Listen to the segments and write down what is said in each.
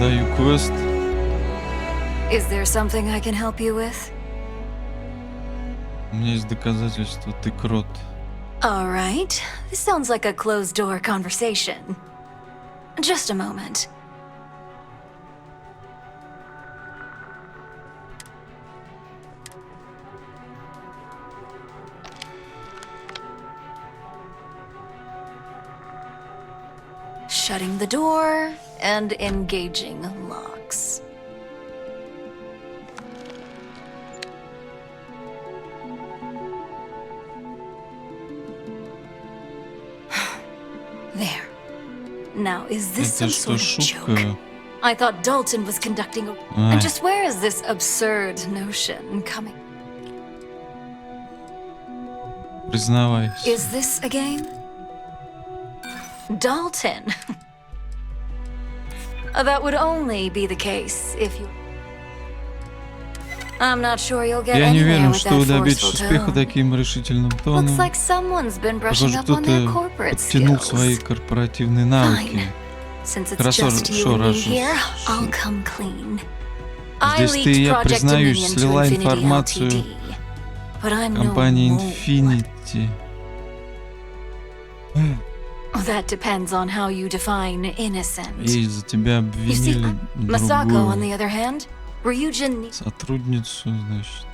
Даю квест. Is there something I can help you with? У меня есть доказательства, ты крот. All right. This sounds like a closed-door conversation. Just a moment. Shutting the door and engaging locks. There. Now, is this some Это что, sort of joke? шутка? I thought Dalton was conducting a... Ай. And just where is this absurd notion coming? Признавайся. Is this a game? Dalton. That would only be the case if you... I'm not sure you'll get Я не anywhere уверен, with что that добьетесь forceful успеха tone. таким решительным Looks тоном. like someone's been brushing Похоже, up on their кто-то corporate подтянул свои skills. корпоративные навыки. Since it's Хорошо, just you and me раз here, уж I'll come clean. I здесь ты, leaked я Project признаюсь, Dominion to слила Infinity информацию Ltd. But I'm no компании mole. Infinity. That depends on how you define innocent. И из-за тебя You see, обвинили Masako, on the другую other hand, Ryujin... сотрудницу, значит.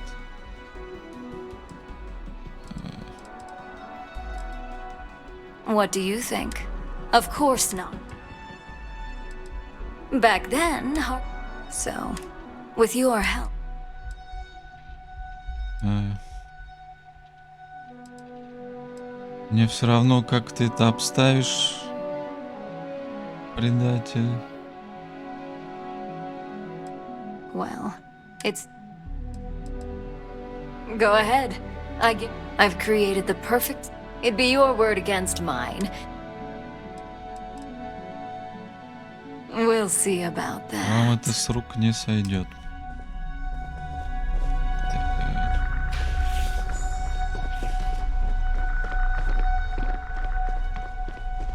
What do you think? Of course not. Back then, so, with your help. Мне все равно, как ты это обставишь, предатель. Well, it's... Go ahead. I've created the perfect... It'd be your word against mine. We'll see about Вам that. это с рук не сойдет.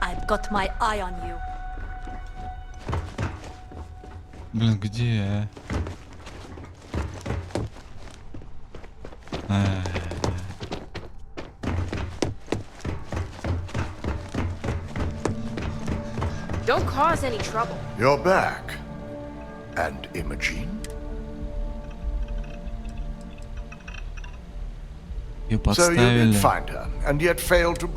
I've got my eye on you. Блин, где? Don't cause any trouble. You're back. And Imogene? Ее So you did подставили. find her, and yet failed to...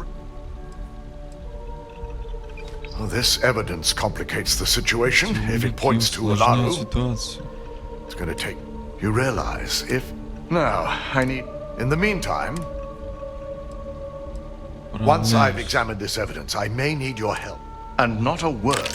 Well, this evidence complicates the situation. If it points to Усложняет Alaru, ситуацию. it's going to take... You realize if... Now, I need... In the meantime, once I've Управляешь. examined this evidence, I may need your help. And not a word.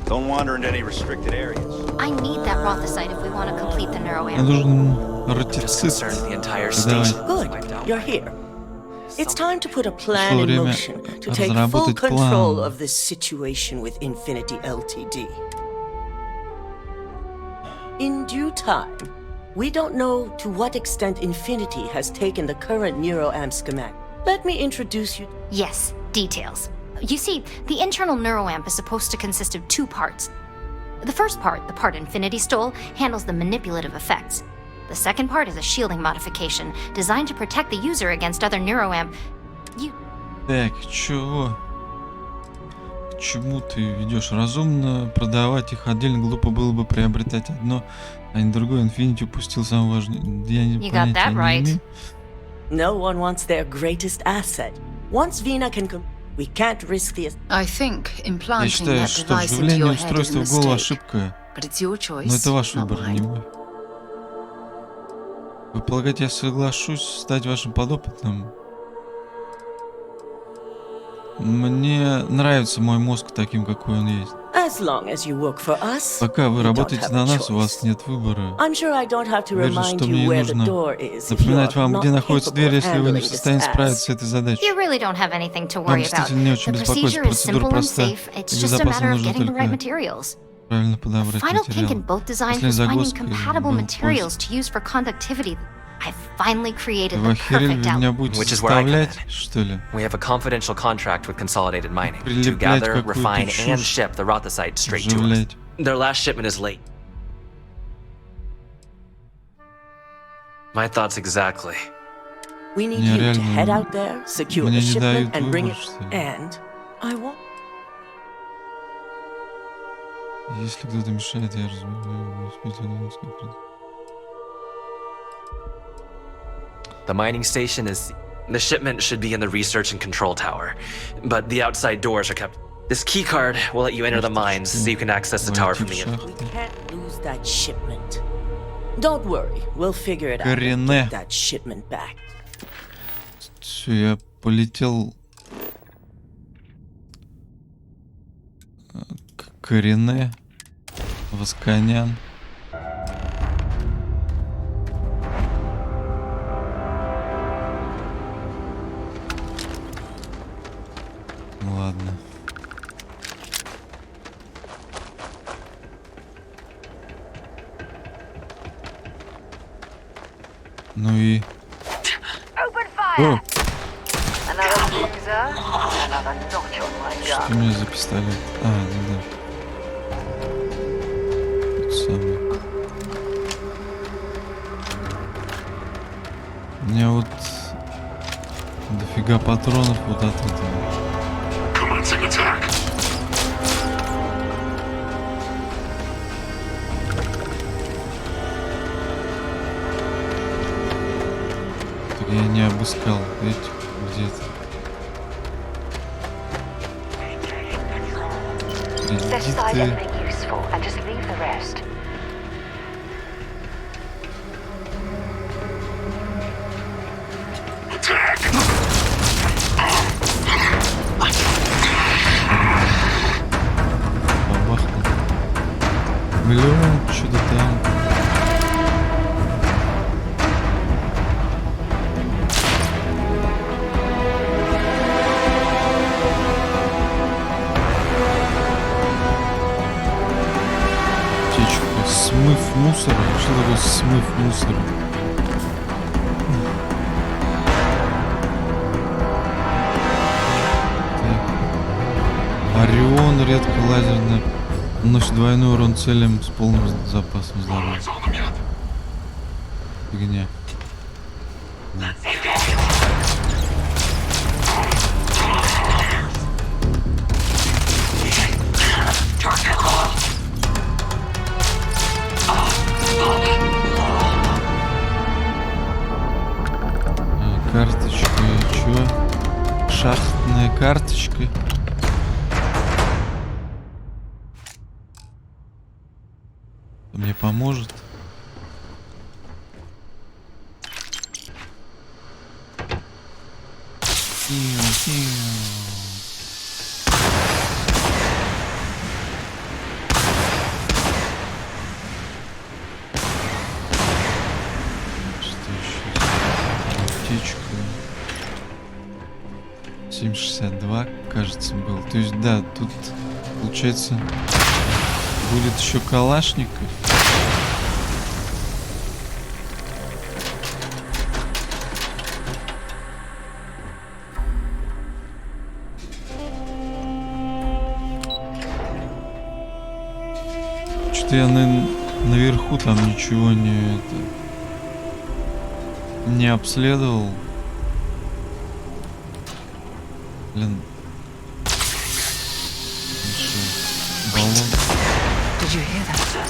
Don't wander into any restricted areas. I need that Rothicite if we want to complete the Мне neuroamp. нужен ратицит. concerned the entire Давай. station. Good, you're here. It's time to put a plan Пришло in время motion to take full разработать control план. of this situation with Infinity Ltd. In due time, we don't know to what extent Infinity has taken the current neuroamp schematic. Let me introduce you. Yes, details. You see, the internal neuroamp is supposed to consist of two parts. The first part, the part Infinity stole, handles the manipulative effects. The second part is a shielding modification designed to protect the user against other neuroamp. Так, чего? К чему ты ведешь? Разумно продавать их отдельно, глупо было бы приобретать одно, а не другое. Infinity упустил самое важное. Я не You got that понятия не right. имею. No one wants their greatest asset. Once Vina can we can't risk the... I think Я implanting считаю, that что device into вживление your head is устройства a в голову mistake. ошибка. But it's your choice, Но это ваш not выбор, не mine. мой. Вы полагаете, я соглашусь стать вашим подопытным? Мне нравится мой мозг таким, какой он есть. As long as you work for us, Пока вы you don't работаете have на a нас, у вас choice. нет выбора. I'm sure I don't have to Уверен, remind что мне you не where the нужно door is if напоминать you're вам, not где находится capable дверь, of если вы не в handling this состоянии справиться с task. этой задачей. You really don't have anything to Вам worry about. действительно не о чем The беспокоиться. procedure is Процедура simple and проста safe. и It's just a безопасна. matter of Нужно getting the right только materials. правильно The подобрать final kink in материал. boat design Последняя was finding загвоздка compatible был materials поиск. to use for conductivity. I finally created Вы the охерели, perfect вы меня outlet. будете Which is where I come заставлять, in. что ли? We have a confidential contract with Consolidated Mining to Прилеплять gather, какую-то refine, and чушь. ship the rothicite straight to us. Оживлять. Their last shipment is late. My thoughts exactly. We need Не, you to реально, head out there, secure мне the не shipment, дают and bring выбор, it. что ли? And I won't. Если кто-то мешает, я разберу. The mining station is... The shipment should be in the research and control tower, but the outside doors are kept. This key card will let you enter the mines so you can access the tower from the inside. We can't lose that shipment. Don't worry, we'll figure it out and Корене. get that shipment back. Все, я полетел к Корене, Восконян. Ладно. Ну и... О! Что у меня за пистолет? А, ну да. Тот самый. У меня вот дофига патронов вот от этого. Так я не обыскал этих где-то. Кредиты. Бабахнул. Миллион, что-то там. Смыв мусора? Что такое смыв мусора? Так. Орион редко лазерная. Наносит двойной урон целям с полным запасом здоровья. Фигня. Да. Карточка, чё? Шахтная карточка. Мне поможет. Что еще? Аптечка. 7,62, кажется, был. То есть, да, тут, получается, будет еще калашников. Что-то я наверху там ничего не обследовал. Блин. Баллон. Did you hear that?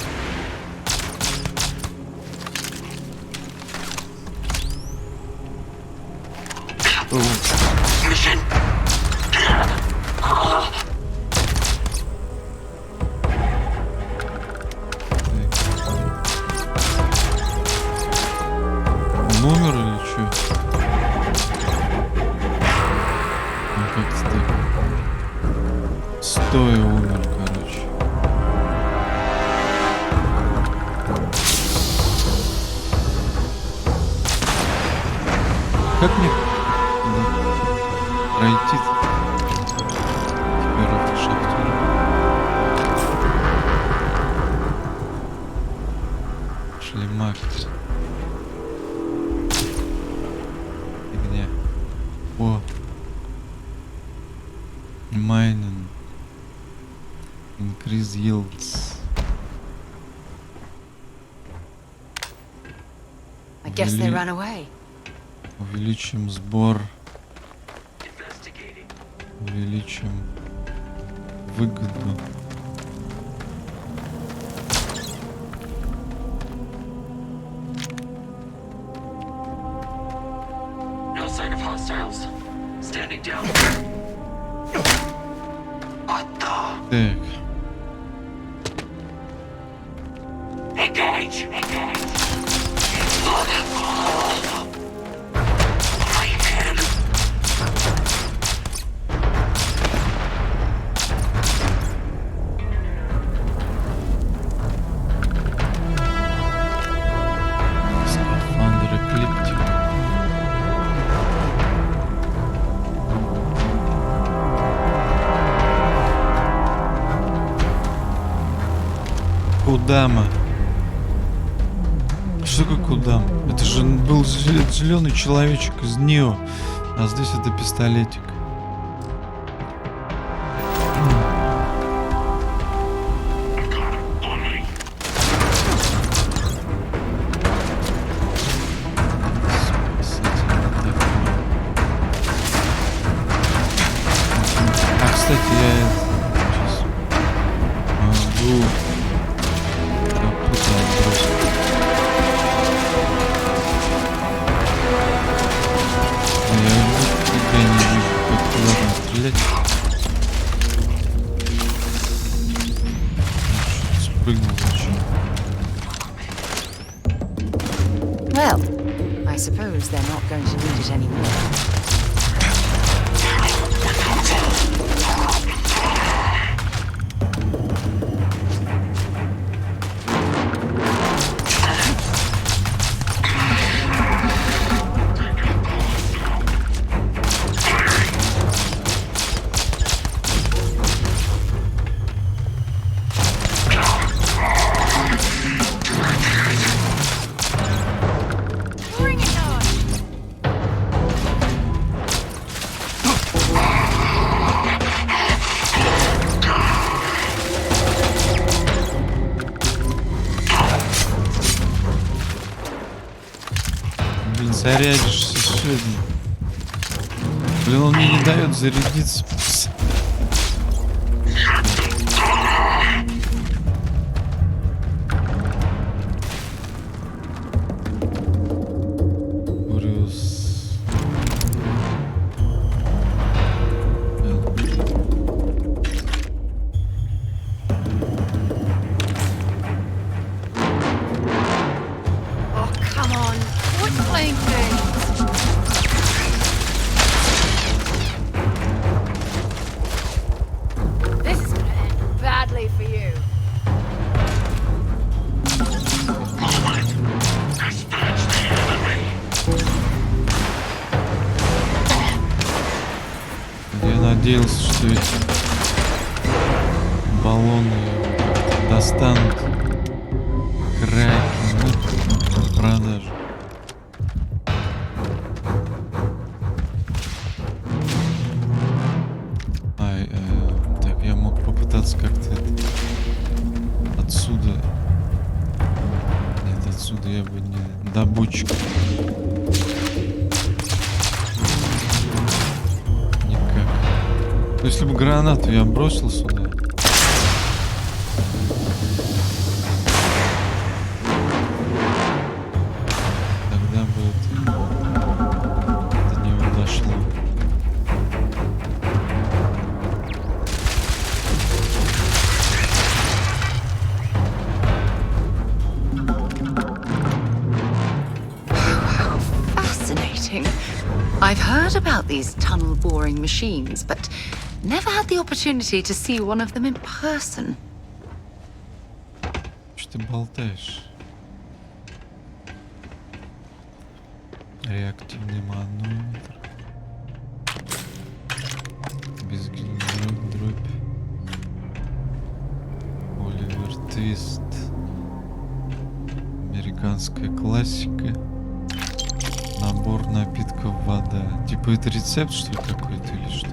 Номер или что? Ну как-то так. Стоя умер, короче. Как мне пройти-то? Теперь в шахте. Шлемак. Фигня. О. Mining. Increase yields. I guess they ran away. Увеличим сбор. Увеличим выгоду. No sign of hostiles. Standing down. What the? Так. Engage! Engage! Скафандр эклиптик. Кудама. Что такое Кудам? Это же был зеленый человечек из Нио, а здесь это пистолетик. А, кстати, я сейчас могу капута отбросить. Я не вижу, как туда надо стрелять. Спрыгнул зачем? Well, I suppose they're not going to need it anymore. Блин, зарядишься сегодня. Блин, он мне не дает зарядиться. Брюс. Oh, come on. Quit playing games. This is gonna end badly for you. Я надеялся, что эти баллоны достанут краки в продажу. Так, я мог попытаться как-то это отсюда. Нет, отсюда я бы не добытчик. Никак. Если бы гранату я бросил сюда. Тогда бы это не дошло. Fascinating. I've heard about these tunnel boring machines, but never had the opportunity to see one of them in person. Что ты болтаешь? Реактивный манометр. Безгильная дробь. Оливер Твист. Американская классика. Набор напитков вода. Типа это рецепт, что ли, какой-то или что?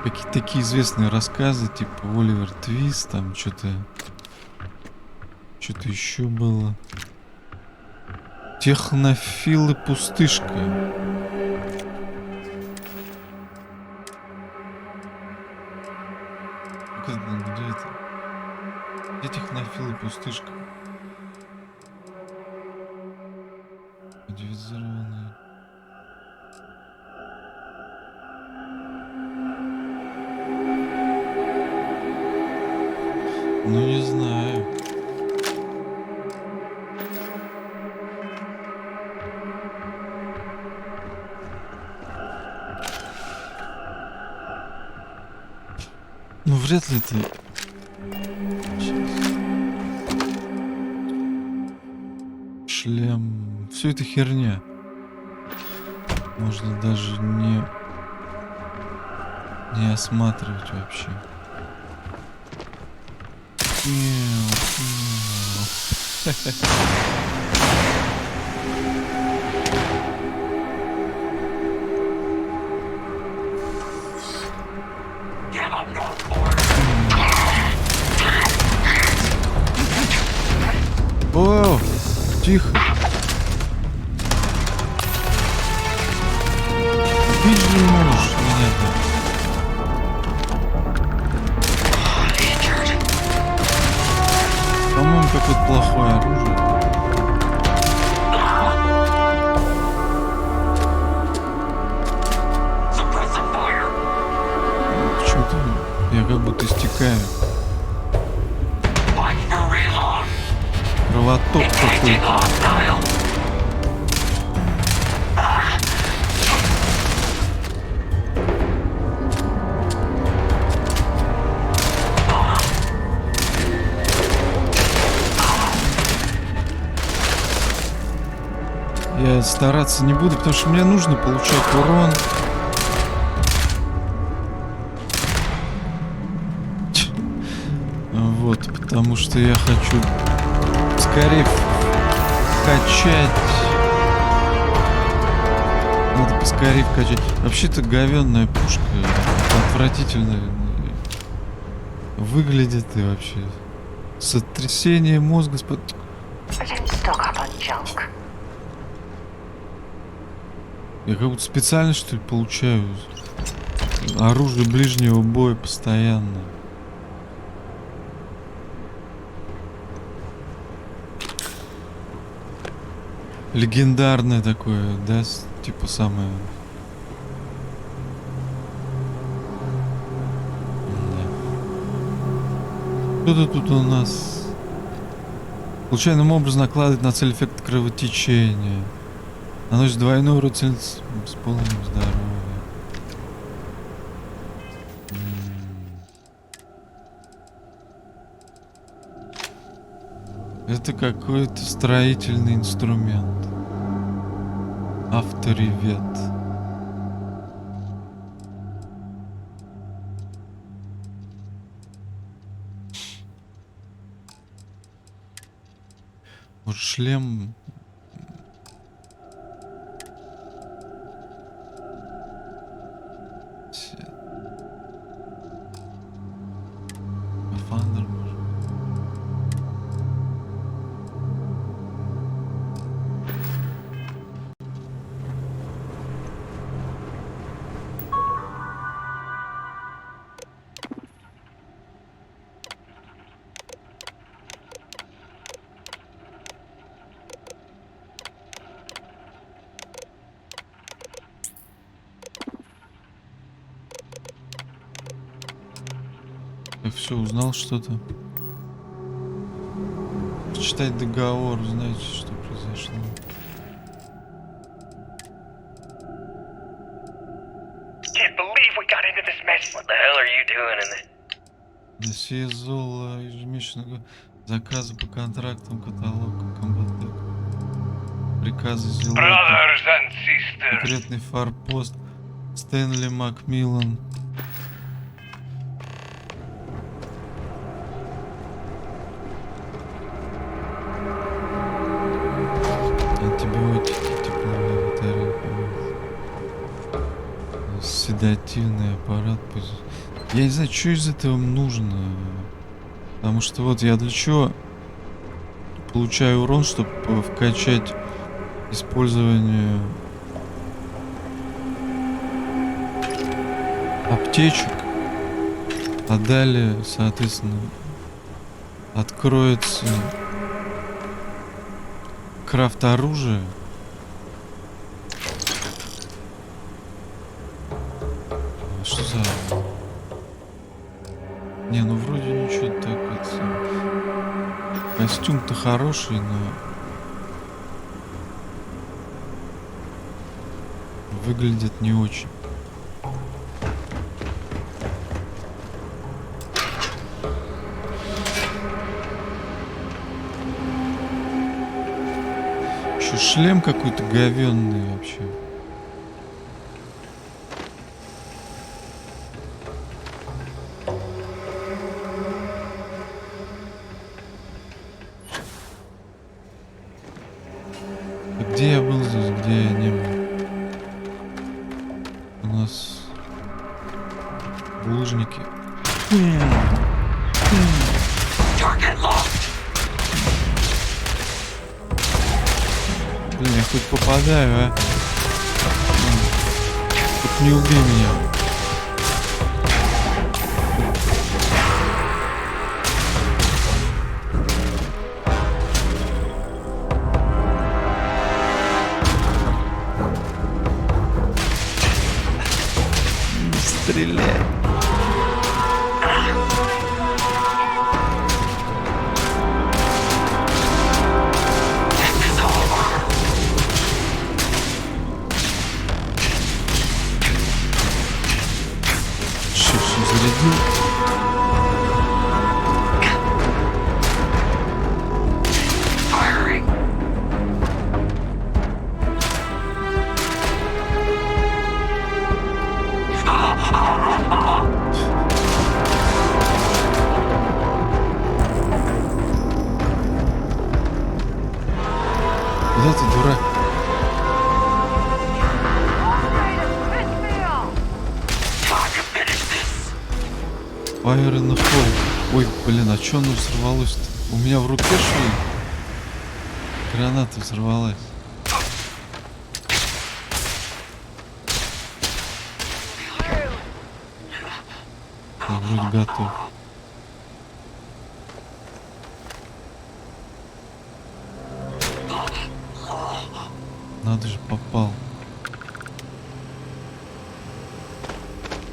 Какие-то такие известные рассказы, типа Оливер Твист, там что-то еще было. Технофилы пустышка. Где это? Где технофилы пустышка? Модифицированные. Ну не знаю. Ну вряд ли это... Сейчас. Шлем... Все это херня. Можно даже не осматривать вообще. О, тихо. Убить же не можешь меня-то. По-моему, какое-то плохое оружие. Почему-то я как будто истекаю. Кровоток какой-то. Я стараться не буду, потому что мне нужно получать урон. Вот, потому что я хочу скорее вкачать. Надо поскорее вкачать. Вообще-то говенная пушка. Отвратительно выглядит и вообще. Сотрясение мозга Я как будто специально, что ли, получаю оружие ближнего боя постоянно. Легендарное такое, да, типа самое. Да. Что-то тут у нас случайным образом накладывает на цель эффект кровотечения. Наносит двойной урон с полным здоровьем. Это какой-то строительный инструмент. Авторевет. Может, шлем... Фандер, может. Я все узнал что-то. Почитать договор, знаете, что произошло. believe we got into this mess. What the hell are you doing in there? Сезола ежемесячного заказы по контрактам, каталогу, комбатек. Приказы Зелота. Brothers and sisters. Секретный форпост. Стэнли Макмиллан. Антибиотики, тепловая батарейка. Седативный аппарат. Я не знаю, что из этого нужно. Потому что вот я для чего получаю урон, чтобы вкачать использование аптечек. А далее, соответственно, откроется крафт оружия. Что за... Не, ну вроде ничего так это... Костюм-то хороший, но... Выглядит не очень. Еще шлем какой-то говенный вообще. Где я был здесь, где я не был? У нас булыжники. Блин, я хоть попадаю, а? Тут не убей меня. Стреляй. Что зарядил? Куда ты, дурак? Fire in the hole. Ой, блин, а чё оно взорвалось-то? У меня в руке что ли? Граната взорвалась. Я вроде готов. Надо же, попал.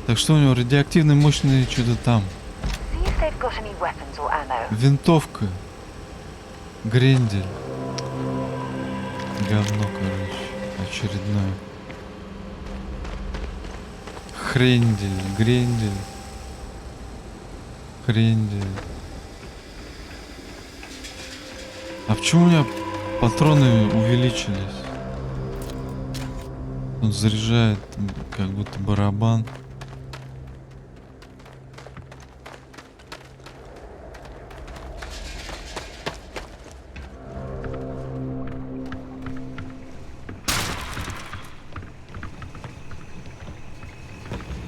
Так что у него радиоактивные мощные что-то там. Винтовка. Грендель. Говно, короче. Очередное. Хрендель. Грендель. Хрендель. А почему у меня патроны увеличились? Он заряжает как будто барабан.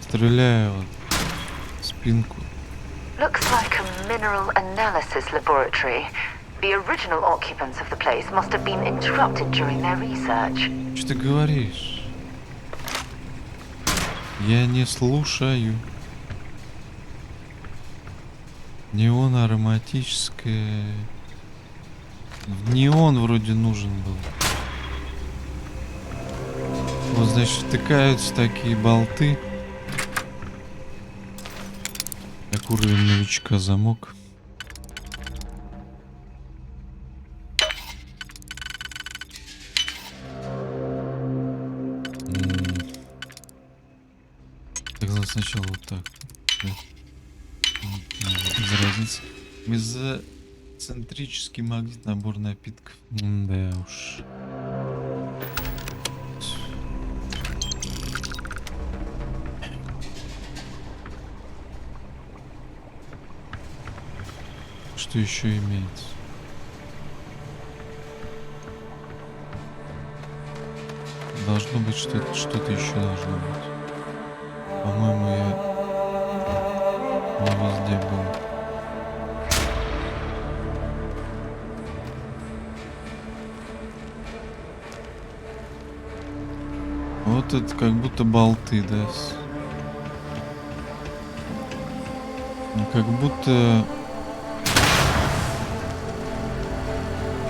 Стреляю вот в спинку. Looks like a mineral analysis laboratory. The original occupants of the place must have been interrupted during their research. Что ты говоришь? Я не слушаю. Неон ароматическое. Неон вроде нужен был. Вот, значит, втыкаются такие болты. Как уровень новичка замок. Так, ладно, сначала вот так. Да. Без разницы. Мезоцентрический магнит, набор напитков. Да уж. Что еще имеется? Должно быть что-то еще должно быть. По-моему, я везде был. Вот это как будто болты, да? Как будто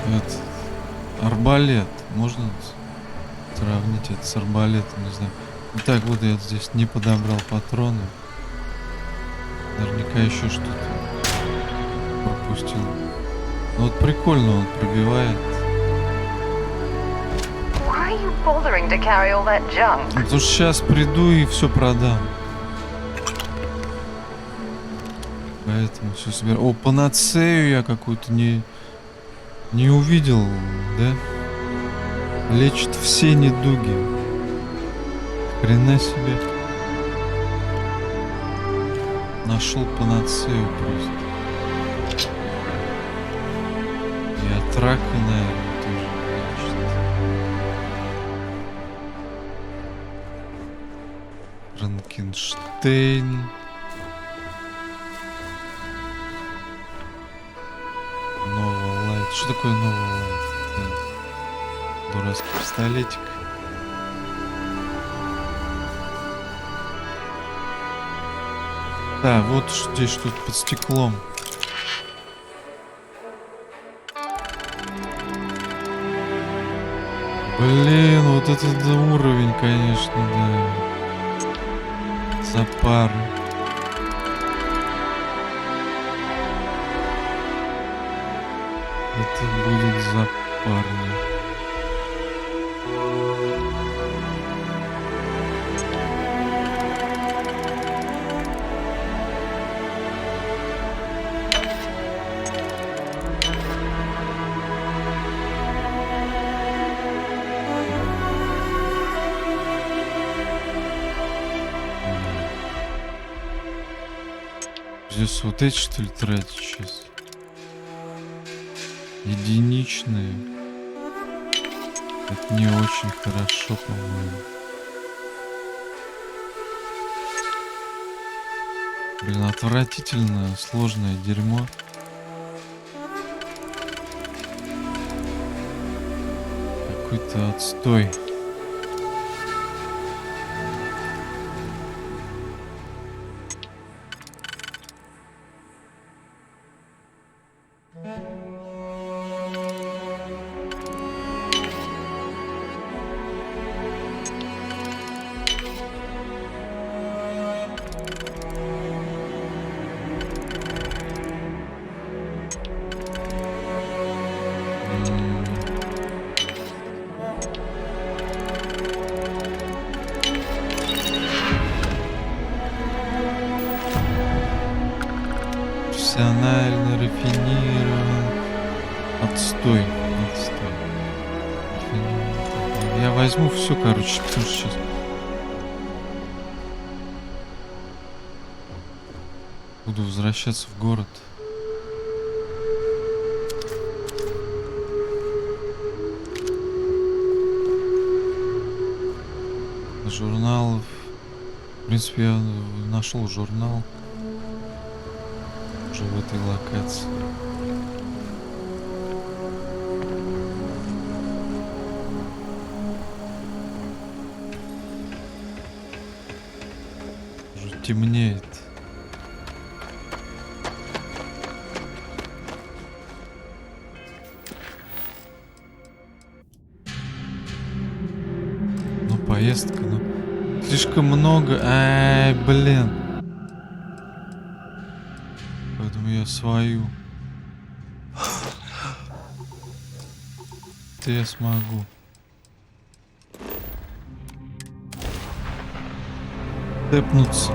этот арбалет. Можно сравнить это с арбалетом, не знаю. Ну так вот я здесь не подобрал патроны. Наверняка еще что-то пропустил. Ну вот прикольно он пробивает. Why are you bothering to carry all that junk? Ну, потому что сейчас приду и все продам. Поэтому все собираю. О, панацею я какую-то не увидел, да? Лечит все недуги. Хрена себе. Нашел панацею просто. И от рака, наверное, тоже лечит. Франкенштейн. Новолайт. Что такое новолайт? Дурацкий пистолетик. Да, вот здесь что-то под стеклом. Блин, вот этот уровень, конечно, да. Запар. Это будет запарно. Здесь вот эти, что ли, тратить сейчас? Единичные. Это не очень хорошо, по-моему. Блин, отвратительно сложное дерьмо. Какой-то отстой. Профессионально рафинирован. Отстой. Я возьму все, короче, потому что сейчас буду возвращаться в город. Журналов. В принципе, я нашел журнал уже в этой локации. Уже темнеет. Ну, поездка, ну. Слишком много. Ай, блин. Поэтому я свою. Это я смогу. тэпнуться.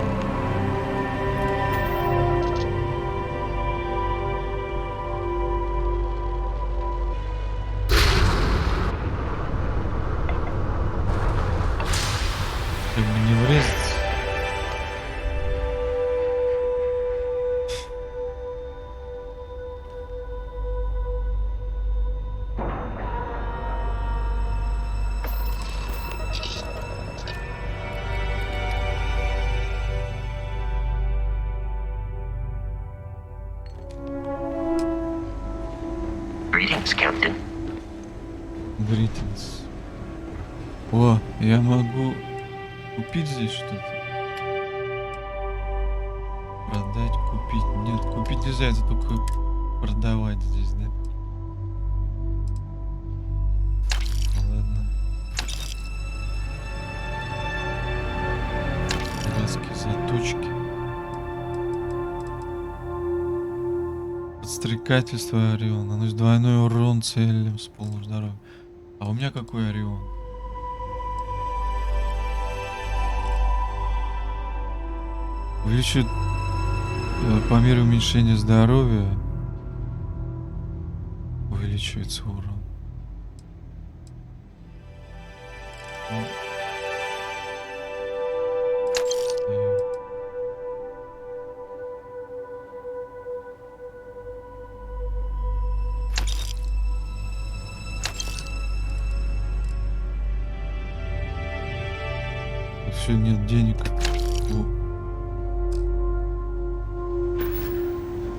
Как бы не врезаться. Greetings, Captain. Гритинс. О, я могу купить здесь что-то. Продать, купить. Нет, купить нельзя, это только продавать здесь, да? Ладно. Краски, заточки. Подстрекательство Орион. Наносит двойной урон целям с полуздоровья. А у меня какой Орион? Увеличивает по мере уменьшения здоровья. Увеличивается урон. Все, нет денег.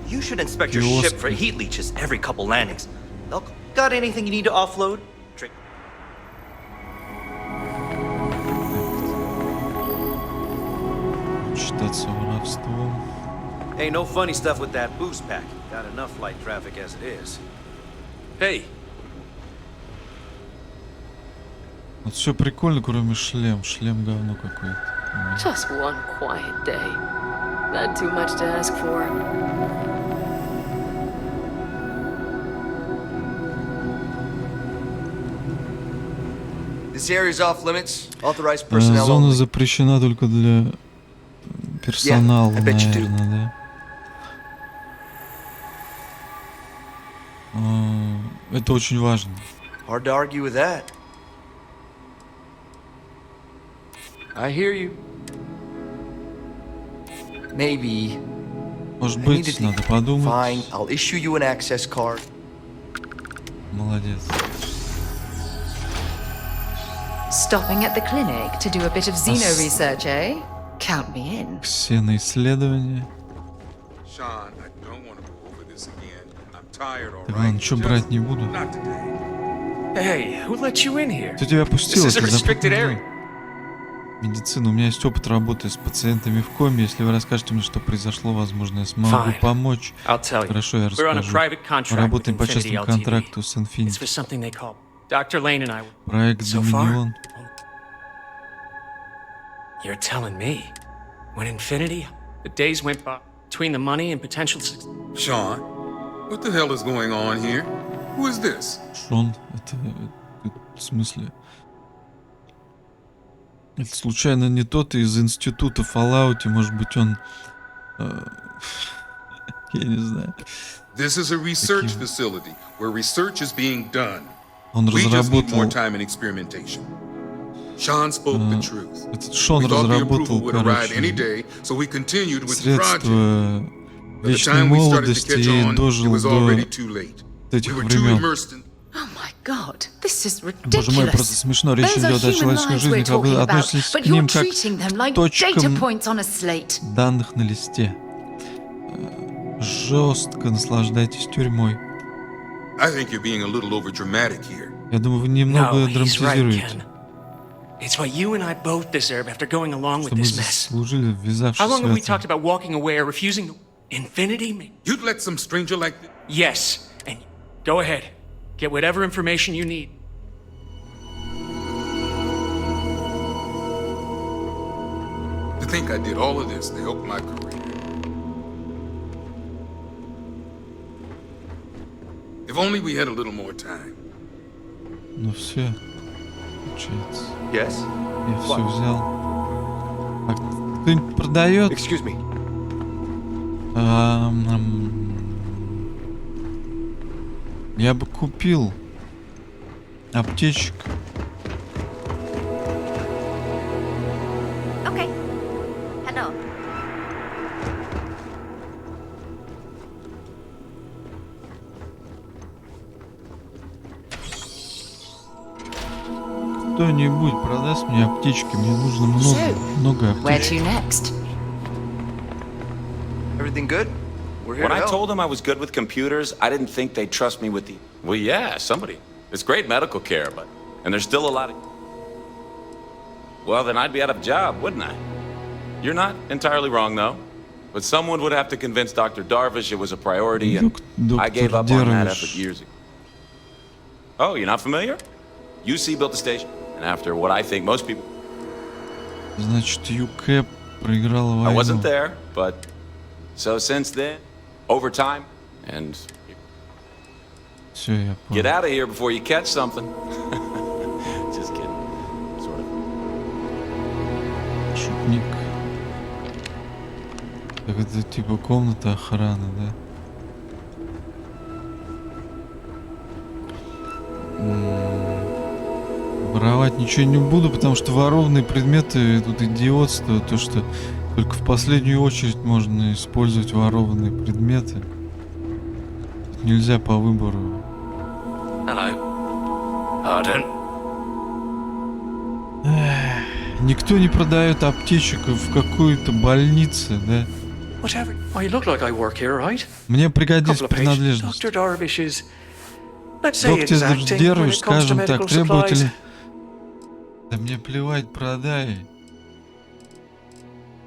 You should inspect your ship for heat leeches every couple landings. Got anything you need to offload? Считаться воровством. Hey, no funny stuff with that boost pack. Got enough flight traffic as it is. Hey. Вот все прикольно, кроме шлем. Шлем говно какое-то. Just one quiet day. Not too much to ask for. This area's off limits. Authorized personnel Зона only. запрещена только для персонала, наверное, да? Это очень важно. Hard to argue with that. I hear you. Maybe. Может быть, надо подумать. Fine, I'll issue you an access card. Молодец. Stopping at the clinic to do a bit of xeno research, eh? Count me in. Ксеноисследование. Так, ладно, что брать не буду. Hey, who let you in here? Кто тебя пустил? This is a restricted area. Медицина. У меня есть опыт работы с пациентами в коме. Если вы расскажете мне, что произошло, возможно, я смогу помочь. Хорошо, я расскажу. Мы работаем по частному контракту с Infinity. Проект Доминион. You're telling me, when Infinity, the days went by between the money and potential success. Sean, what the hell is going on here? Who is this? Шон, это в смысле? Это случайно не тот из института Fallout, может быть он... я не знаю. This is a research facility where research is being done. Он разработал... Sean spoke the truth. Этот Шон разработал, короче, средства вечной молодости и дожил до этих времен. Боже мой, просто смешно. Речь идет о человеческой жизни, как вы относитесь к ним как к точкам данных на листе. Жестко наслаждайтесь тюрьмой. Я думаю, вы немного драматизируете. It's what you and I both deserve after going along with Что мы this mess. заслужили, ввязавшись How long в have we это? talked about walking away or refusing to... Infinity? You'd let some stranger like this? Yes. And go ahead. Get whatever information you need. To think I did all of this to help my career. If only we had a little more time. Ну все, получается. Yes? Я все взял. Кто-нибудь продает? Excuse me. Я бы купил аптечек. Okay. Hello. Кто-нибудь продаст мне аптечки? Мне нужно много Where аптечек. to next? Everything good? We're here When to I help. told them I was good with computers, I didn't think they'd trust me with the... Well, yeah, somebody. It's great medical care, but... And there's still a lot of... Well, then I'd be out of a job, wouldn't I? You're not entirely wrong, though. But someone would have to convince Dr. Darvish it was a priority, and I gave up on that effort years ago. Oh, you're not familiar? UC built the station, and after what I think most people... Значит, ЮК проиграла войну. I wasn't there, but... So since then, over time, and... Все, я понял. Get out of here before you catch something. Just kidding. Sort of. Шутник. Так это типа комната охраны, да? Воровать ничего не буду, потому что ворованные предметы тут идиотство. То, что только в последнюю очередь можно использовать ворованные предметы. Тут нельзя по выбору. Hello. Pardon? Никто не продает аптечек в какой-то больнице, да? Whatever. Well, you look like I work here, right? Мне пригодится Couple of pages. принадлежность. Dr. Darvish is, let's say, Доктор exacting when Дервиш, it comes to скажем medical так, требователен. supplies. Да мне плевать, продай.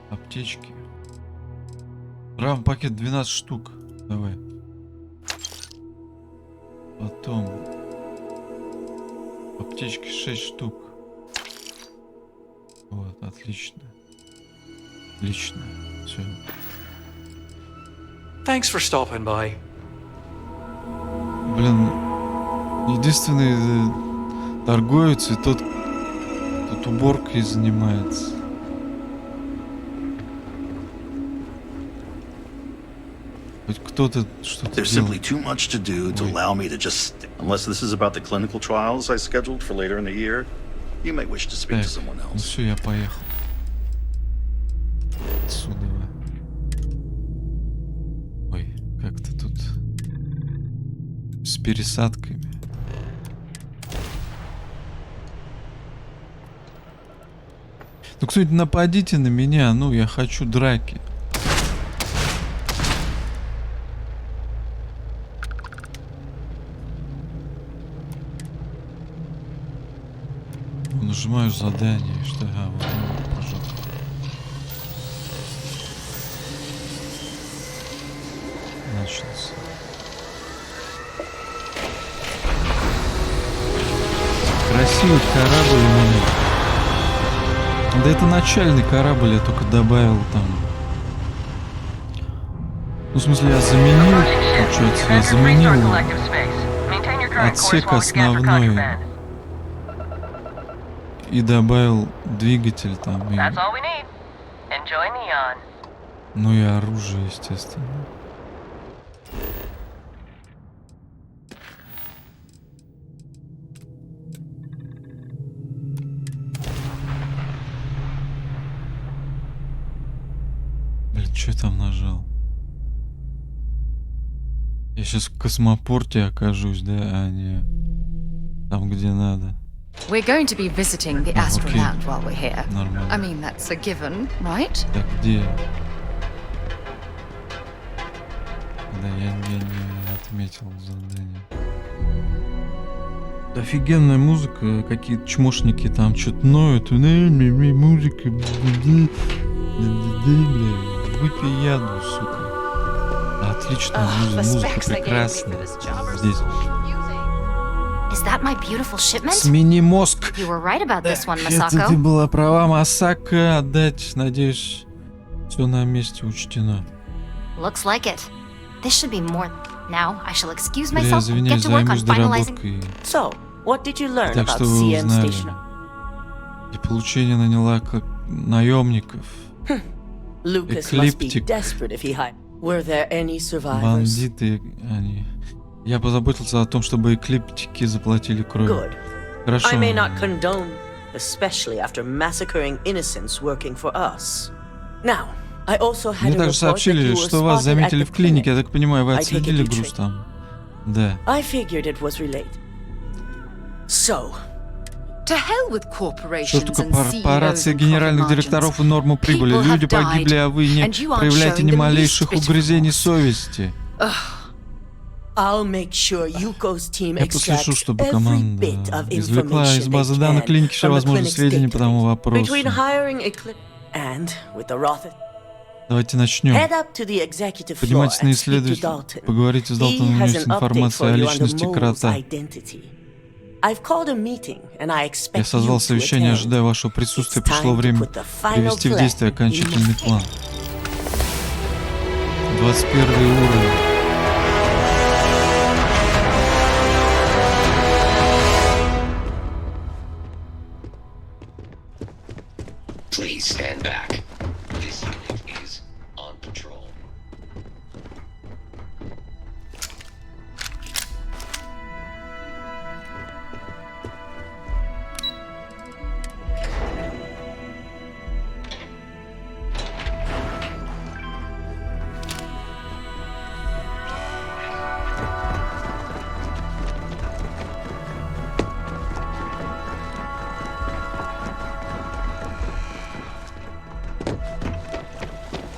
Аптечки. Пакет 12 штук. Давай. Потом. Аптечки 6 штук. Вот, отлично. Отлично. Все. Thanks for stopping by. Блин, единственный торговец и тот, тут уборкой занимается. Хоть кто-то что-то There's simply too much to do to allow me to just... Unless this is about the clinical trials I scheduled for later in the year, you may wish to speak to someone Ну else. все, я поехал. Отсюда. Ой, как-то тут с пересадками. Ну, кто-нибудь нападите на меня, ну, я хочу драки. Нажимаю задание, что... А, вот, ну, пожалуйста. Начался. Красивый корабль у меня. Да это начальный корабль, я только добавил там. Ну, в смысле, я заменил, получается, я заменил отсек основной. И добавил двигатель там. И... Ну и оружие, естественно. Блин, что я там нажал? Я сейчас в космопорте окажусь, да? А не там, где надо. We're going to be visiting the astronaut while we're here. Нормально. I mean, that's a given, right? Так, где? Да, я не отметил задание. Офигенная музыка, какие-то чмошники там что-то ноют. Музыка, бля, выпей яду, сука. Отлично, музыка прекрасная. Здесь. Is that my beautiful shipment? Смени мозг. You were right about this one, Это ты Masako. была права, Масака. Отдать, надеюсь, все на месте учтено. Looks like it. This should be more. Now I shall excuse Я myself and get извиняюсь, to work on займусь finalizing. доработкой. So, what did you learn Так about что вы CM узнали. Station? И получение наняла наемников. Lucas must be Эклиптик. desperate if he hired. Were there any survivors? Бандиты они. Я позаботился о том, чтобы эклиптики заплатили кровью. Good. Хорошо. I may not condone, especially after massacring innocents working for us. Now, I also had Мне a также report that сообщили, you were что вас spotted at заметили the в клинике. Я clinic. так понимаю, вы I take it отследили you груз tra- там. Да. I figured it was related. So, To hell with Что corporations такое and CEOs корпорация and генеральных profit директоров и margins. норму прибыли? People Люди have died, погибли, а вы не and you aren't проявляете showing ни the малейших least bit of угрызений remorse. совести. I'll make sure Yuko's team Я послежу, extracts чтобы every команда bit of извлекла information из they базы данных can клиники все from the возможные clinic's сведения по тому database. вопросу. Between hiring a clinic and with the Roth. Давайте начнем. Head up to the executive floor Поднимайтесь на and speak to исследователя. Dalton. Поговорите с He Далтоном, у него has есть an update информация for о you on the личности mole's крота. identity. I've called a meeting, and I Я expect созвал you to совещание, attend. ожидая вашего присутствия. It's Пришло time to время put the final привести в plan действие in окончательный motion. план. 21 уровень. Please stand back. This unit is on patrol.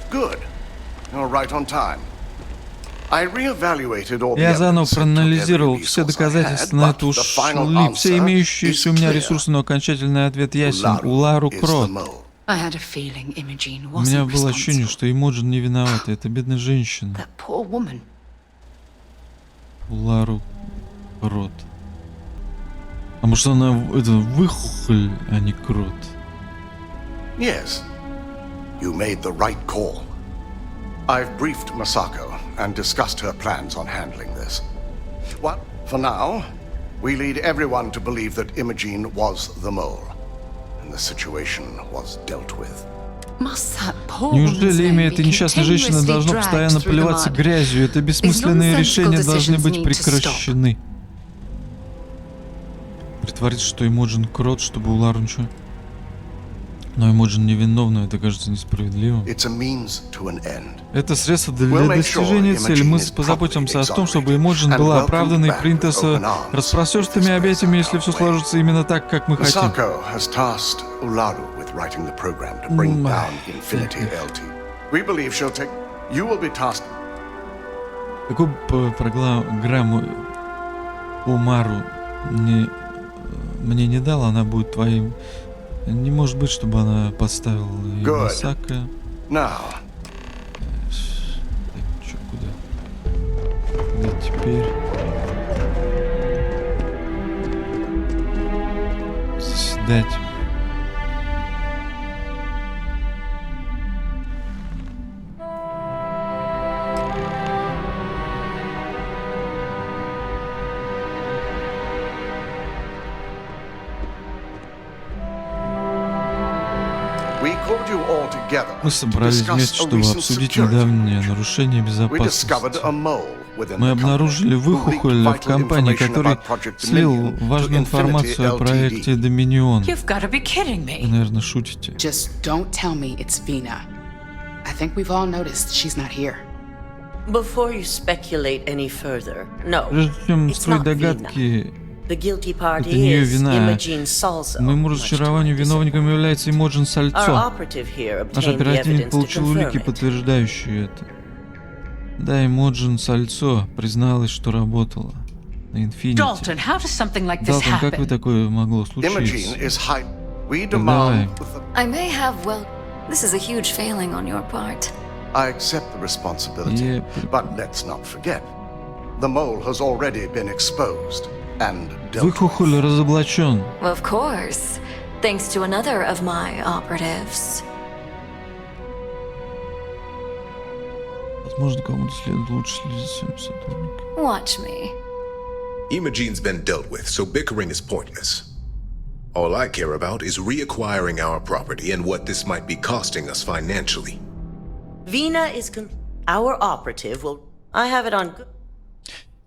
Good. You're right on time. I reevaluated all the Я заново evidence and took проанализировал every все resource I доказательства, had, на but это the final ушли все answer имеющиеся is у меня clear. ресурсы, но окончательный ответ ясен. Ularu Улару is the Крот. mole. I had a feeling Imogen У меня wasn't было ощущение, responsible. что Имоджин не виновата. Это бедная женщина. That poor woman. Улару Крот. А может она это выхухоль, а не Крот? Yes. You made the right call. I've briefed Masako and discussed her plans on handling this. Well, for now, we lead everyone to believe that Imogen was the mole, and the situation was dealt with. Неужели имя этой несчастной женщины должно постоянно поливаться грязью? Это бессмысленные решения должны быть прекращены. Притвориться, что Имоджин Крот, чтобы Улару ничего. Но Имоджин невиновна, это кажется несправедливым. Это средство для достижения цели. Мы позаботимся о том, чтобы Имоджин была оправдана и принята с распростертыми объятиями, если все сложится именно так, как мы хотим. Masako has tasked Ularu with writing the program to bring down Infinity LT. We believe she'll take... You will be tasked... Какую программу Умару мне не дала, она будет твоим... Не может быть, чтобы она подставила и Масака. Now. Чё, куда? Куда теперь? Заседать. Мы собрались вместе, чтобы обсудить недавнее нарушение безопасности. Мы обнаружили выхухоль в компании, который слил важную информацию о проекте Доминион. Вы, наверное, шутите. Just don't tell me it's Vina. I think we've all noticed she's not here. Before you speculate any further, no, Прежде чем it's строить not Vina. догадки, The guilty это party не ее is вина. Imogen Salzo. Моему разочарованию виновником является Имоджин Сальцо. Our operative here Наш obtained the оперативник evidence to получил confirm улики, it. подтверждающие это. Да, Имоджин Сальцо призналась, что работала на Инфинити. Dalton, how does something like this Далтон, как happen? вы такое могло Imogen случиться? is high. We Так demand... давай. I may have, well, this is a huge failing on your part. I accept the responsibility, but let's not forget. The mole has already been exposed and dealt with. Выхухоль разоблачен. Of course, thanks to another of my operatives. Возможно, кому-то следует лучше следить за своим сотрудником. Watch me. Imogen's been dealt with, so bickering is pointless. All I care about is reacquiring our property and what this might be costing us financially. Vina is our operative will. I have it on.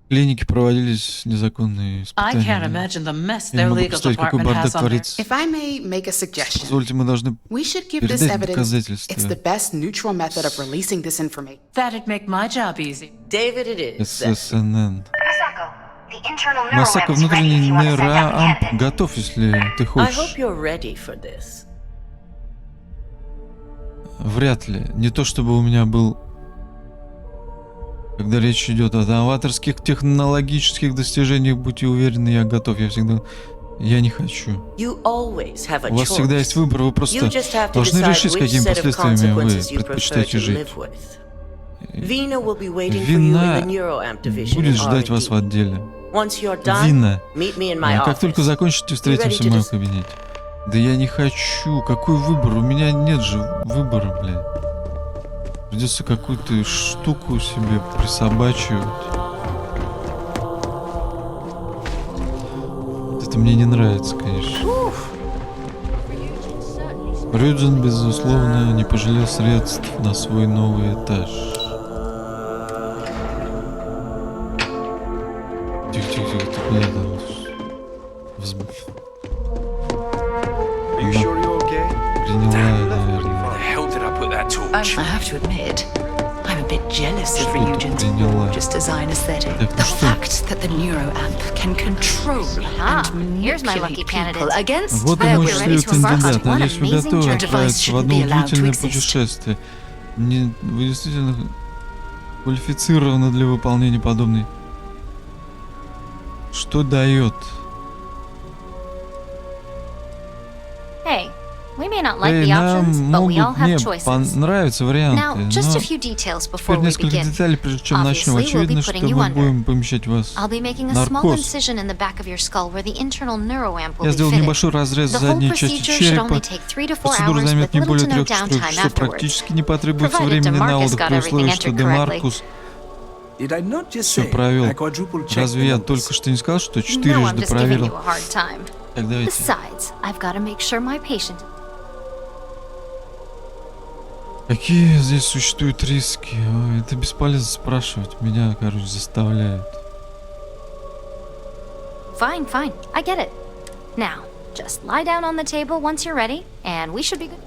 В клинике проводились незаконные I can't испытания. imagine the mess Я their не могу legal представить, какой department бардак has on there. творится. If I may make a suggestion, Позвольте, мы должны we should give this передать evidence. доказательства. It's the best neutral method of releasing this information. That'd make my job easy. David, it is. ССНН. Масако, внутренний нейроамп готов, если ты I хочешь. hope you're ready for this. Вряд ли. Не то чтобы у меня был... Когда речь идет о новаторских технологических достижениях, будьте уверены, я готов. Я всегда... Я не хочу. У вас всегда есть выбор, вы просто должны решить, с какими последствиями вы предпочитаете жить. Вина будет ждать вас в отделе. Вина. Как только закончите, встретимся в моем кабинете. Да я не хочу. Какой выбор? У меня нет же выбора, блядь. Придется какую-то штуку себе присобачивать. Это мне не нравится, конечно. Рюдзен, безусловно, не пожалел средств на свой новый этаж. Тихо-тихо, ты куда там? Приняла, наверное. I have to admit, I'm a bit jealous of Ryujin's gorgeous design aesthetic. The fact that the neuroamp can control and Here's my lucky manipulate people candidate. against Вот и their мой will. счастливый кандидат. What Надеюсь, вы amazing готовы journey. отправиться в одно удивительное путешествие. Вы действительно квалифицированы для выполнения подобной. Что дает? Hey, we may not like Эй, the нам options, but we all могут не have choices. понравиться варианты, Now, just a но few details before теперь we несколько begin. деталей, прежде чем начнем. Obviously, we'll be Очевидно, что putting you мы under. будем помещать вас I'll be making в a small наркоз. incision in the back of your skull where the internal neuroamp will Я be сделал fitted. небольшой разрез в The whole задней части procedure should only черепа. take 3 to 4 Процедура hours займет with не little более to no 3-4 downtime часов. afterwards. Практически не потребуется Provided времени на DeMarcus отдых got при условии, everything что entered Демаркус все провел. Разве я только что не сказал, что No, 4 I'm just giving проверил? you a hard time. Так, давайте. Besides, I've got to make sure my patient. Какие здесь существуют риски? Ой, это бесполезно спрашивать. Меня, короче, заставляют. Fine, fine. I get it. Now, just lie down on the table once you're ready, and we should be good.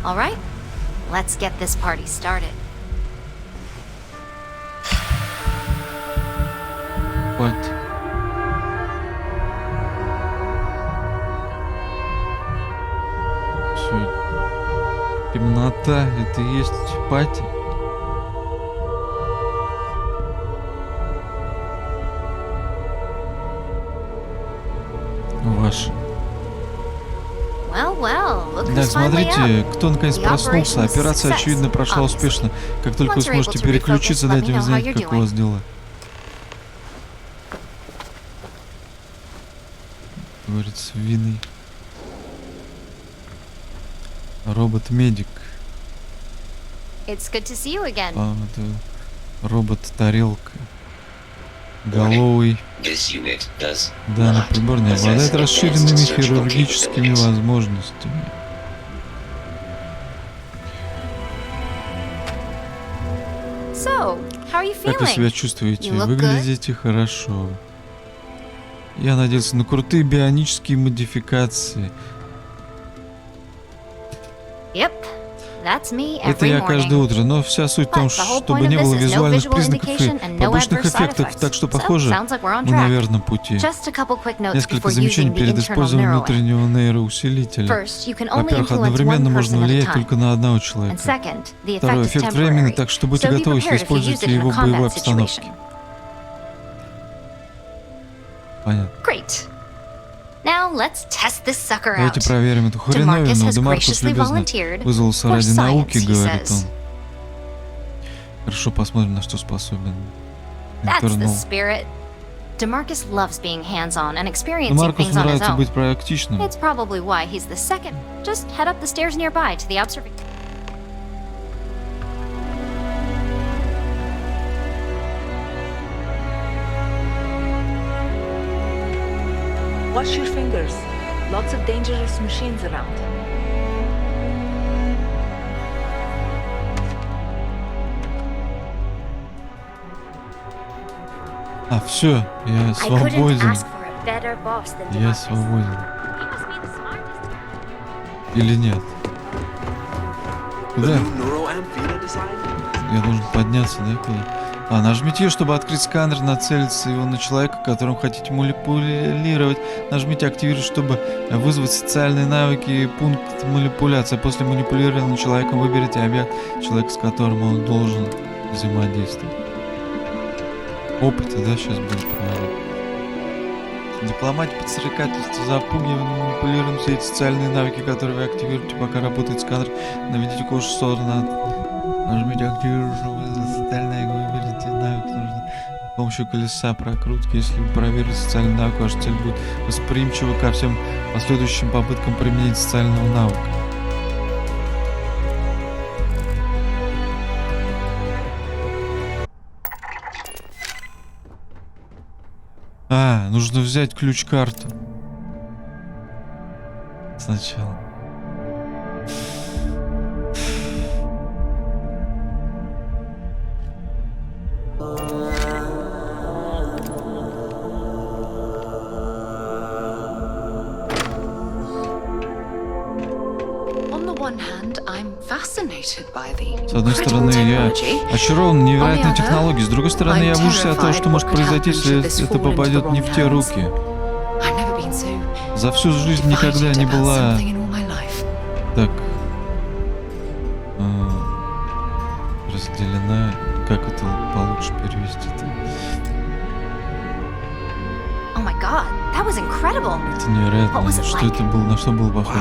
All right, let's get this party started. What? Всё. Темнота, это и есть пати. Ваш. Well, well, look Так, who's finally смотрите, up. кто наконец The проснулся. operation was a Операция, success, очевидно, прошла obviously. успешно. Как только вы Once you're сможете able to refocus, переключиться, let дайте me мне know how знать, you're как у вас дела. Говорится, винный. Робот-медик. It's good to see you again. А, это робот-тарелка. Головый. Данный прибор не обладает расширенными хирургическими возможностями. So, how are you Как вы себя feeling? чувствуете? You look Выглядите хорошо. Я надеялся на крутые бионические модификации. Yep, that's me Это every я каждое morning. утро, но вся суть в том, But the whole чтобы point не of было this is no визуальных visual признаков и indication and no побочных adverse side эффектов, effects. так что, So, похоже, sounds like we're on мы track. на верном пути. Just a couple quick notes Несколько before замечаний using the перед internal использованием neuroamp. внутреннего нейроусилителя. First, you can only Во-первых, influence одновременно one можно person at a влиять time. только на одного And человека. second, the Второй, effect is эффект временный, temporary. так что будьте So be готовы, если prepared if you use используете it in его a в боевой combat обстановке. situation. Понятно. Great. Now let's test this sucker out. Давайте проверим эту хреновину. DeMarcus has Демаркус graciously любезно volunteered вызвался for ради science, науки, he говорит says. он. Хорошо, посмотрим, на что способен That's the Интернул. spirit. DeMarcus loves being hands-on and experiencing Маркусу things on his нравится own. быть практичным. It's probably why he's the second. Just head up the stairs nearby to the observation. Watch your fingers. Lots of dangerous machines around. А, все, я свободен. Я свободен. Или нет? Куда? Я должен подняться, да? Куда? А, нажмите, чтобы открыть сканер, нацелиться его на человека, которым хотите манипулировать. Нажмите активировать, чтобы вызвать социальные навыки и пункт манипуляции. После манипулирования человеком выберите объект, человек, с которым он должен взаимодействовать. Опыты, да, сейчас будем проводить. Дипломатия, подстрекательство, запугивание, манипулируем все эти социальные навыки, которые вы активируете, пока работает сканер. Наведите курсор на... Нажмите активировать, чтобы социальные выберите навык. Нужно с помощью колеса прокрутки. Если вы проверите социальный навык, ваша цель будет восприимчива ко всем последующим попыткам применения социального навыка. А, нужно взять ключ-карту. Сначала. С одной стороны, я очарован невероятной технологией, с другой стороны, я в ужасе от того, что может произойти, если это попадет не в те руки. За всю жизнь никогда не была так разделена. Как это получше перевести-то? Это невероятно. Что это было? На что было похоже?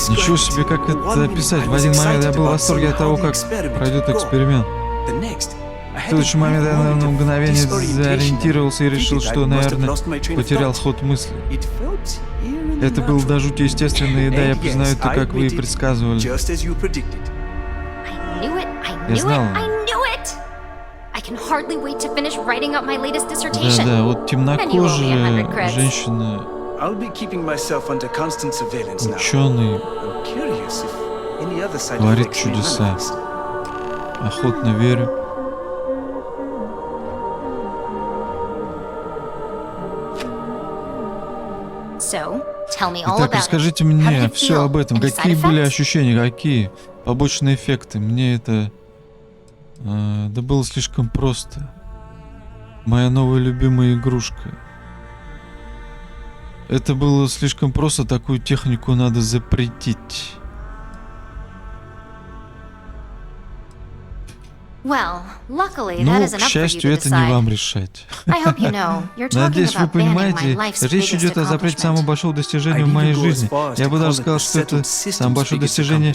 Ничего себе, как это описать. В один момент я был в восторге от того, как пройдет эксперимент. В следующий момент я на мгновение заориентировался и решил, что, наверное, потерял ход мысли. Это было до жути естественно, и да, я признаю это, как вы и предсказывали. Я знал. Да, вот темнокожая женщина... Ученый творит чудеса. Охотно верю. Итак, расскажите мне все об этом. Какие были ощущения, какие побочные эффекты? Мне это... да было слишком просто. Моя новая любимая игрушка. Это было слишком просто, такую технику надо запретить. Ну, к счастью, это не вам решать. Надеюсь, вы понимаете, речь идет о запрете самого большого достижения в моей жизни. Я бы даже сказал, что это самое большое достижение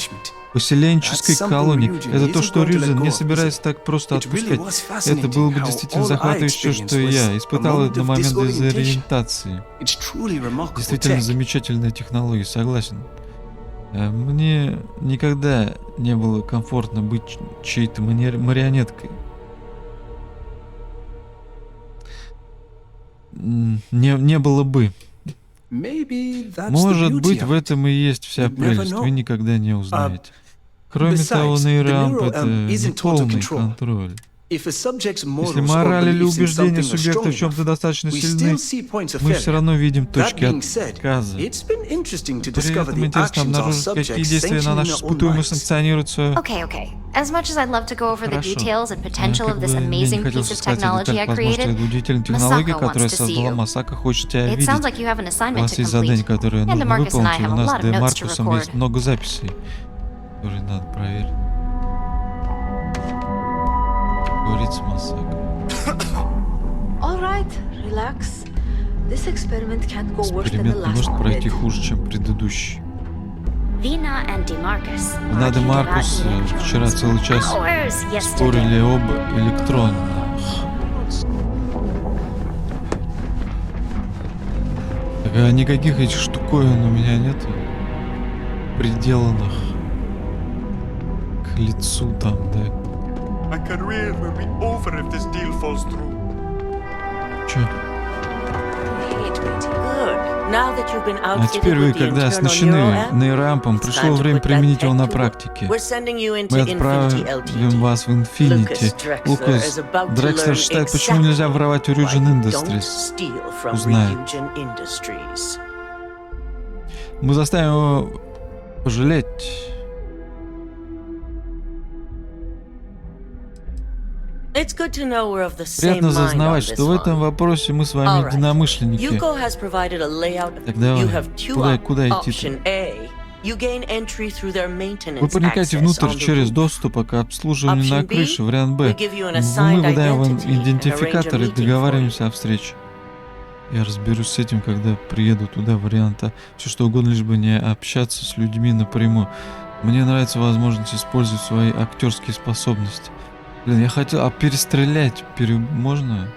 поселенческой колонии. Это то, что Рюзен не собирается так просто отпускать. Это было бы действительно захватывающе, что я испытал это на момент дезориентации. Действительно замечательная технология, согласен. Мне никогда не было комфортно быть чьей-то марионеткой. Не было бы. Может быть, в этом и есть вся прелесть. Вы никогда не узнаете. Кроме того, нейроамп — это не полный контроль. Если мораль или убеждения субъекта в чем-то достаточно сильны, мы все равно видим точки отказа. При этом интересно обнаружить, какие действия на нашу испытуемую санкционируют свое... Хорошо. Я не хотел сказать деталь, возможно, это удивительная технология, которую создала Масака, хочет тебя видеть. У вас есть задание, которое нужно выполнить, и у нас с Маркусом есть много записей, которые надо проверить. Говорит с Масако. Эксперимент не может пройти хуже, чем предыдущий. Вина и Маркус вчера целый час спорили об электронах. Так, а никаких этих штуковин у меня нету приделанных к лицу там, да. My career will be over if this deal falls through. Чё? Now that you've been А outfitted теперь вы, with the когда internal оснащены neuroamp, нейроампом, it's пришло time to время put that применить его tech на to work. практике. We're sending you into Мы Infinity отправим Ltd. вас в Infinity. Лукас Дрекслер считает, почему нельзя воровать у Ryujin Industries. Узнает. Мы заставим его пожалеть. It's good to know we're of the same Приятно mind on зазнавать, this что в этом one. вопросе мы с вами единомышленники. Yuko has provided a layout. Так давай, You have two куда идти-то? option A. You gain entry through their maintenance Вы проникаете access внутрь on the через roof. доступ к обслуживанию на Option B, крыше, вариант Б. we give you an Мы assigned выдаем вам identity and идентификатор arrange a и meeting договариваемся о встрече. Я разберусь с этим, когда приеду туда, вариант А. Все что угодно, лишь бы не общаться с людьми напрямую. Мне нравится возможность использовать свои актерские способности. Блин, я хотел... А перестрелять можно?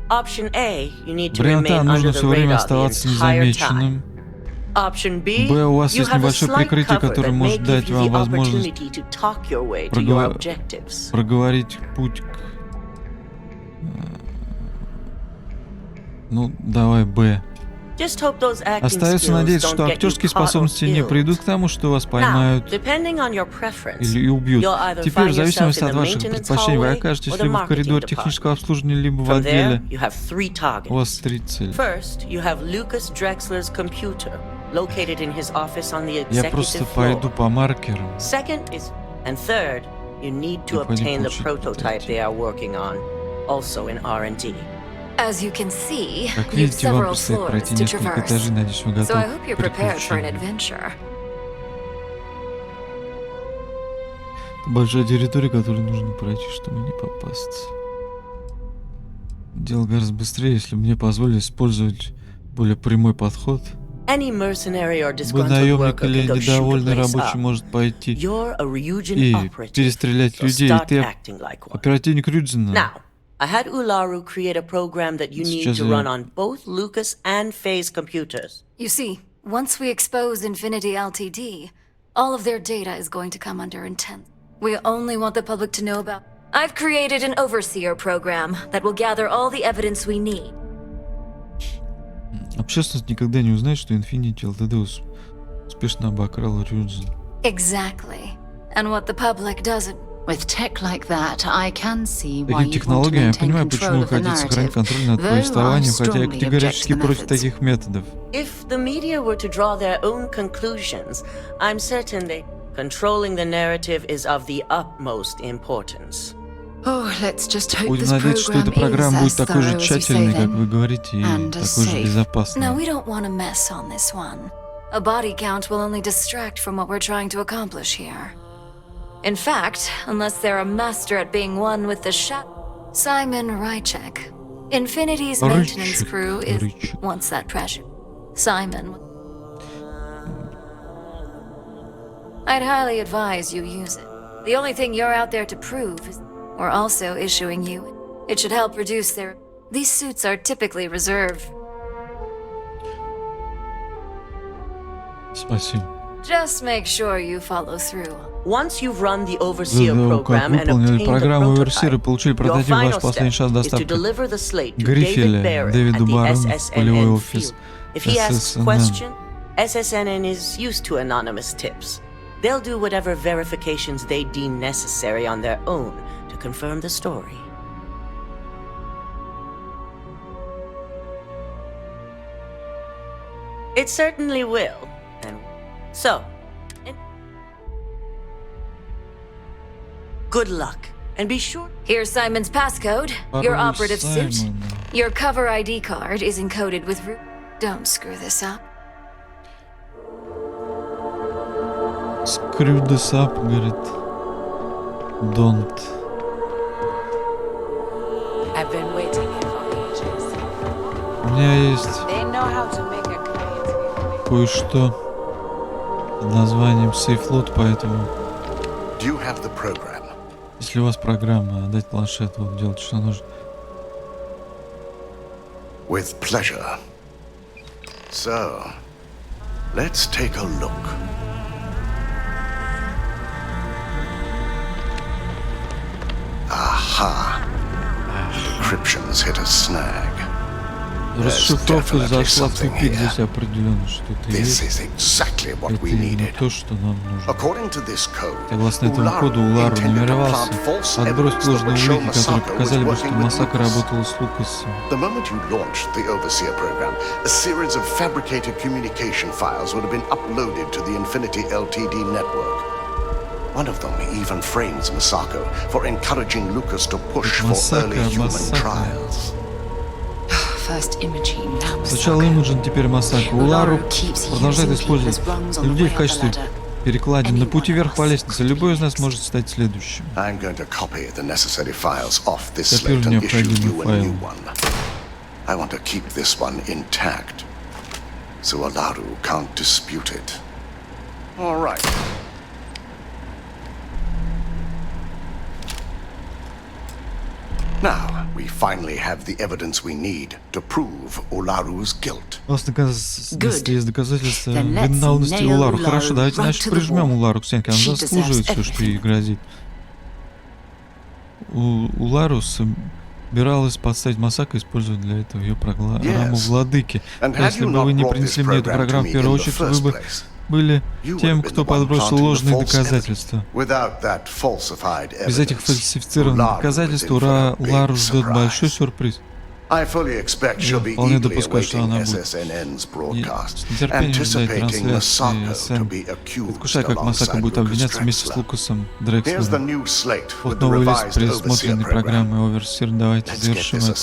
Option A, you need to Вариант А, remain нужно under the все время radar the оставаться entire time. незамеченным. Option B, Б, у вас you есть have a небольшое slight прикрытие, cover которое that may может give дать you вам the возможность opportunity to talk your way to your objectives. проговорить путь к... Ну, давай Б. Just hope those acting Остается skills надеяться, don't что get you актерские caught or способности не killed. приведут к тому, что вас Now, поймают depending on your preference, или убьют. you'll either Теперь, в find yourself зависимости in от the ваших maintenance предпочтений, вы hallway окажетесь or the либо в marketing коридоре department. технического обслуживания, либо в From there, отделе. you have three У вас targets. 3 цели. First, you have Lucas Drexler's computer, located in his office on the Я просто executive пойду floor. по маркерам. Second is, and third, you need to obtain the prototype they are working on, also in R&D. As you can see, Как you have видите, вам several предстоит floors пройти to несколько traverse. этажей, надеюсь, вы So I готовы hope к you're prepared for an приключениям. adventure. Это большая территория, которую нужно пройти, чтобы не попасться. Дело гораздо быстрее, если мне позволили использовать более прямой подход. Any mercenary or Любой disgruntled наемник worker или can go shoot the недовольный place рабочий up. может пойти You're a Ryujin и operative, перестрелять so людей. start Ты acting like one. оперативник Рюдзина. Now, I had Ularu create a program that you need Сейчас to я- run on both Lucas and Faye's computers. You see, once we expose Infinity Ltd, all of their data is going to come under intent. We only want the public to know about. I've created an overseer program that will gather all the evidence we need. Общественность никогда не узнает, что Infinity Ltd. Успешно обокрал Рюдзин. Exactly. And what the public doesn't. With tech like that, I can see why Такие you want to технологии, я maintain понимаю, почему control вы of the хотите сохранить narrative, контроль над though I повествованием, хотя я strongly object категорически to the против methods. таких методов. If the media were to draw their own conclusions, I'm certain that controlling the narrative is of the utmost importance. Oh, let's just hope Будем this надеяться, что эта program программа is будет as такой же thorough as you say тщательной, как then, вы говорите, и and as такой же safe. безопасной. No, we don't want to mess on this one. A body count will only distract from what we're trying to accomplish here. In fact, unless they're a master at being one with the Simon Rychek. Infinity's maintenance crew wants that treasure. Simon. I'd highly advise you use it. The only thing you're out there to prove is we're also issuing you. It should help reduce their... These suits are typically reserved. Спасибо. Just make sure you follow through. Once you've run the overseer Как program and выполнили obtained the программу Оверсир и prototype, получили your прототип, final ваш последний step шанс is to доставки deliver the slate to David Грифеля Barron at Дэвиду the Баррону в полевой SSNN офис field. If he asks a SSNN. question, SSNN is used to anonymous tips. They'll do whatever verifications they deem necessary on their own to confirm the story. It certainly will. And so, good luck. And be sure. Here's Simon's passcode, your Пароль operative suit. Саймона. Your cover ID card is encoded with root. Don't screw this up. Screw this up, говорит. Don't. I've been waiting here for ages. У меня есть They know how to make a great. кое-что под названием SafeLoot, поэтому Do you have the program? если у вас программа, отдать планшет, вот делать что нужно. With pleasure. So, let's take a look. Aha. Encryption's hit a snag. Расшифровка зашла в тупик, здесь определенно что-то This есть. is exactly what Это we именно needed. то, что нам нужно. According to this code, Согласно этому коду, Улару намеревался отбросить ложные улики, которые показали бы, что Масака работала с Лукасом. The moment you launched the Overseer program, a series of fabricated communication files would have been uploaded to the Infinity Ltd network. One of them even frames Masako for encouraging Lucas to push for early human trials. First Imogene, now Сначала Имоджин, теперь Масака. Улару продолжает использовать людей в качестве перекладин на пути вверх по лестнице. Любой из нас может стать следующим. I'm going to copy the necessary files off this Копирую slate and issue необходимый you a файл. new one. I want to keep this one intact, so Alaru can't dispute it. All right. Now, we finally have the evidence we need to prove Olaru's guilt. У нас если есть доказательства виновности Улару. Хорошо, давайте значит прижмем Улару к стенке. Она заслуживает все, что ей грозит. Улару собиралась подставить Масака, используя для этого ее программу владыки. Если бы вы не принесли мне эту программу в первую очередь, вы бы были тем, кто подбросил ложные доказательства. Без этих фальсифицированных доказательств Улару ждет большой сюрприз. Я вполне допускаю, что она будет с нетерпением ждать трансляции СН. Предвкушаю, как Масака будет обвиняться вместе с Лукасом Дрекслером. Вот новый лист предусмотренной программы Оверсир. Давайте завершим это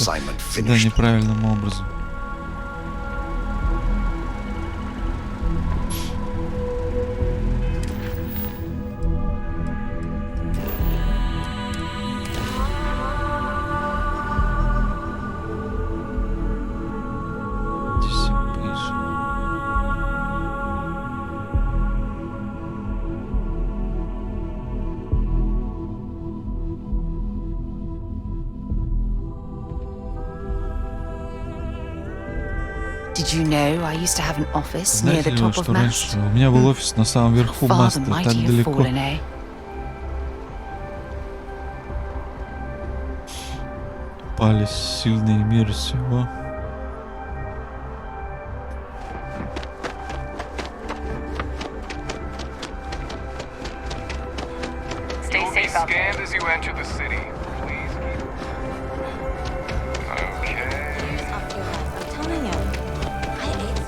задание правильным образом. Знаете ли вы, что раньше у меня был офис на самом верху маста, так далеко. Пали сильные мир всего. You'll be scanned as you enter the city. Please keep. Okay. I'm telling you. I ate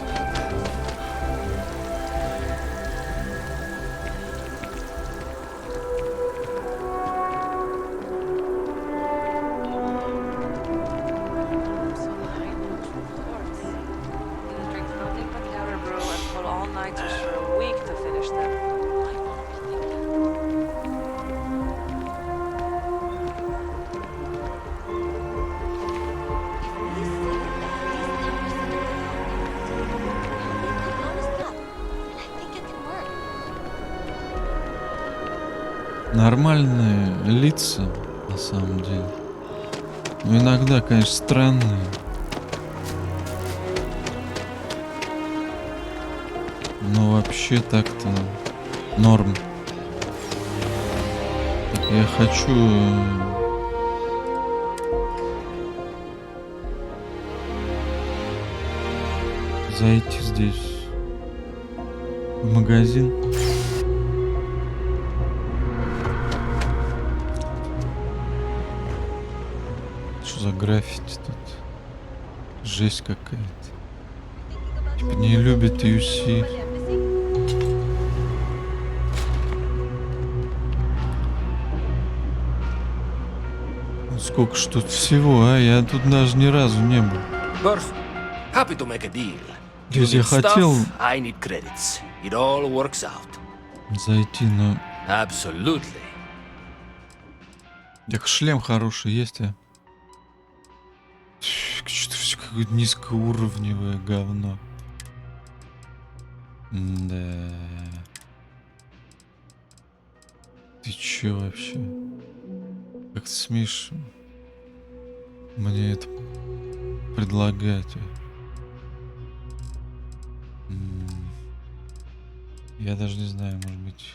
Drinks nothing but counter brew and pull all-nighters for a week to finish them. Нормальные лица, на самом деле. Но иногда, конечно, странные. Но вообще так-то норм. Так, я хочу... зайти здесь в магазин. Что за граффити тут? Жесть какая-то. Типа не любит UC. Сколько ж тут всего, а? Я тут даже ни разу не был. Happy to make a deal. Здесь я хотел I need credits. It all works out. зайти, но... Absolutely. Так шлем хороший есть, а? Что-то все какое-то низкоуровневое говно. Да. Ты чё вообще? Как ты смеешь мне это предлагать? Я даже не знаю, может быть,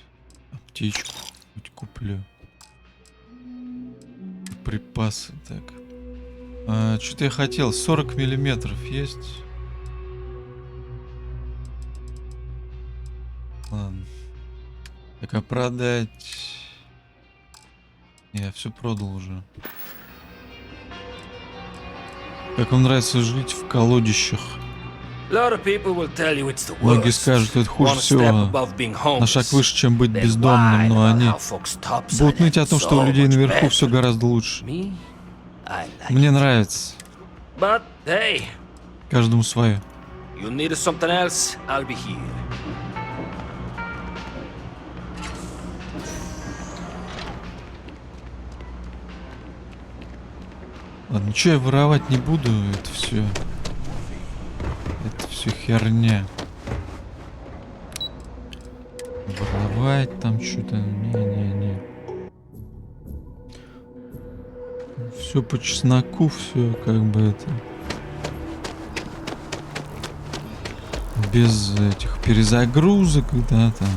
аптечку хоть куплю. Припасы, так. Что-то я хотел, 40 миллиметров есть? Ладно. Так, а продать... Я все продал уже. Как вам нравится жить в колодищах? Многие скажут, что это хуже всего. На шаг выше, чем быть бездомным, но они будут ныть о том, что у людей наверху все гораздо лучше. Мне нравится. Каждому свое. Ладно, ничего я воровать не буду, это все херня. Воровать там что-то, не. Все по чесноку, все как бы это. Без этих перезагрузок, да, там.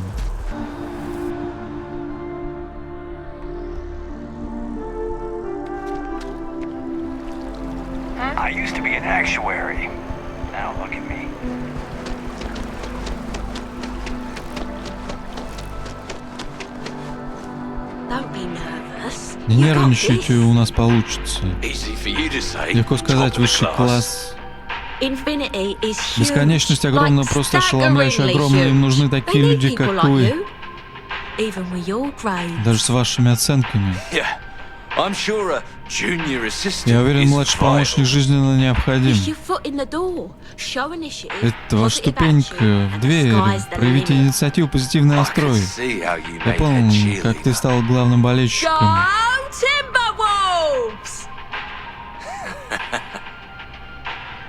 I used to be an actuary. Now look at me. Don't be nervous. Не нервничайте, у нас получится. Легко сказать, высший класс. Бесконечность огромна, просто ошеломляюще огромна. Им нужны такие люди, как вы. Даже с вашими оценками. Я уверен, младший помощник жизненно необходим. Это ваша ступенька в дверь. Проявите инициативу, позитивный настрой. Я помню, как ты стал главным болельщиком.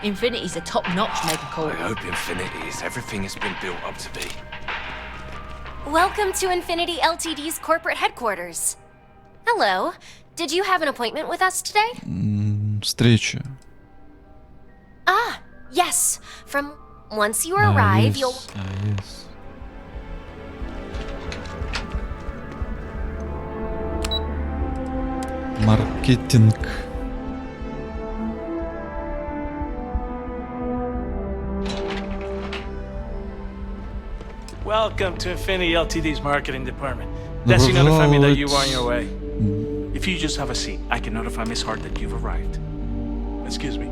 Infinity's a top-notch mega call. I hope Infinity is everything it's been built up to be. Welcome to Infinity Ltd's corporate headquarters. Hello. Did you have an appointment with us today? Встреча. Ah, yes. From once you arrive, you'll... Yes. Маркетинг. Welcome to Infinity Ltd's marketing department. Desi notified me that you were on your way. If you just have a seat, I can notify Miss Hart that you've arrived. Excuse me.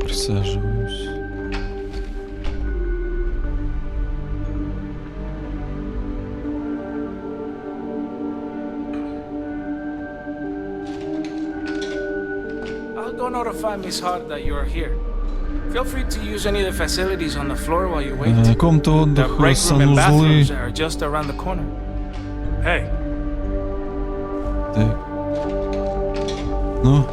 Присаживаюсь. I'll go notify Miss Hart that you are here. Feel free to use any of the facilities on the floor while you wait. Комната отдыха, санузлы. Are just around the corner. Hey. Так. Ну.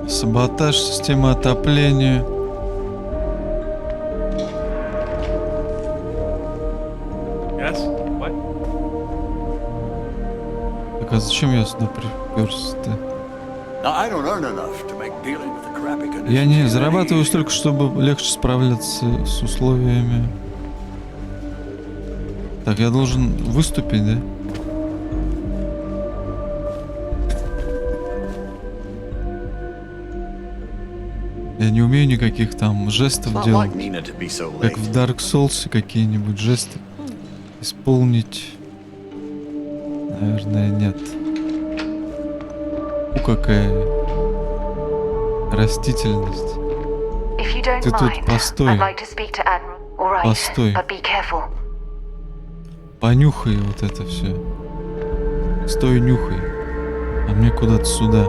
Саботаж системы отопления. Так а зачем я сюда приперся-то? Я не зарабатываю столько, чтобы легче справляться с условиями. Так, я должен выступить, да? Я не умею никаких там жестов делать. Как в Dark Souls какие-нибудь жесты исполнить. Наверное, нет. Какая растительность. Ты тут постой. Постой. Понюхай вот это все. Стой, нюхай. А мне куда-то сюда.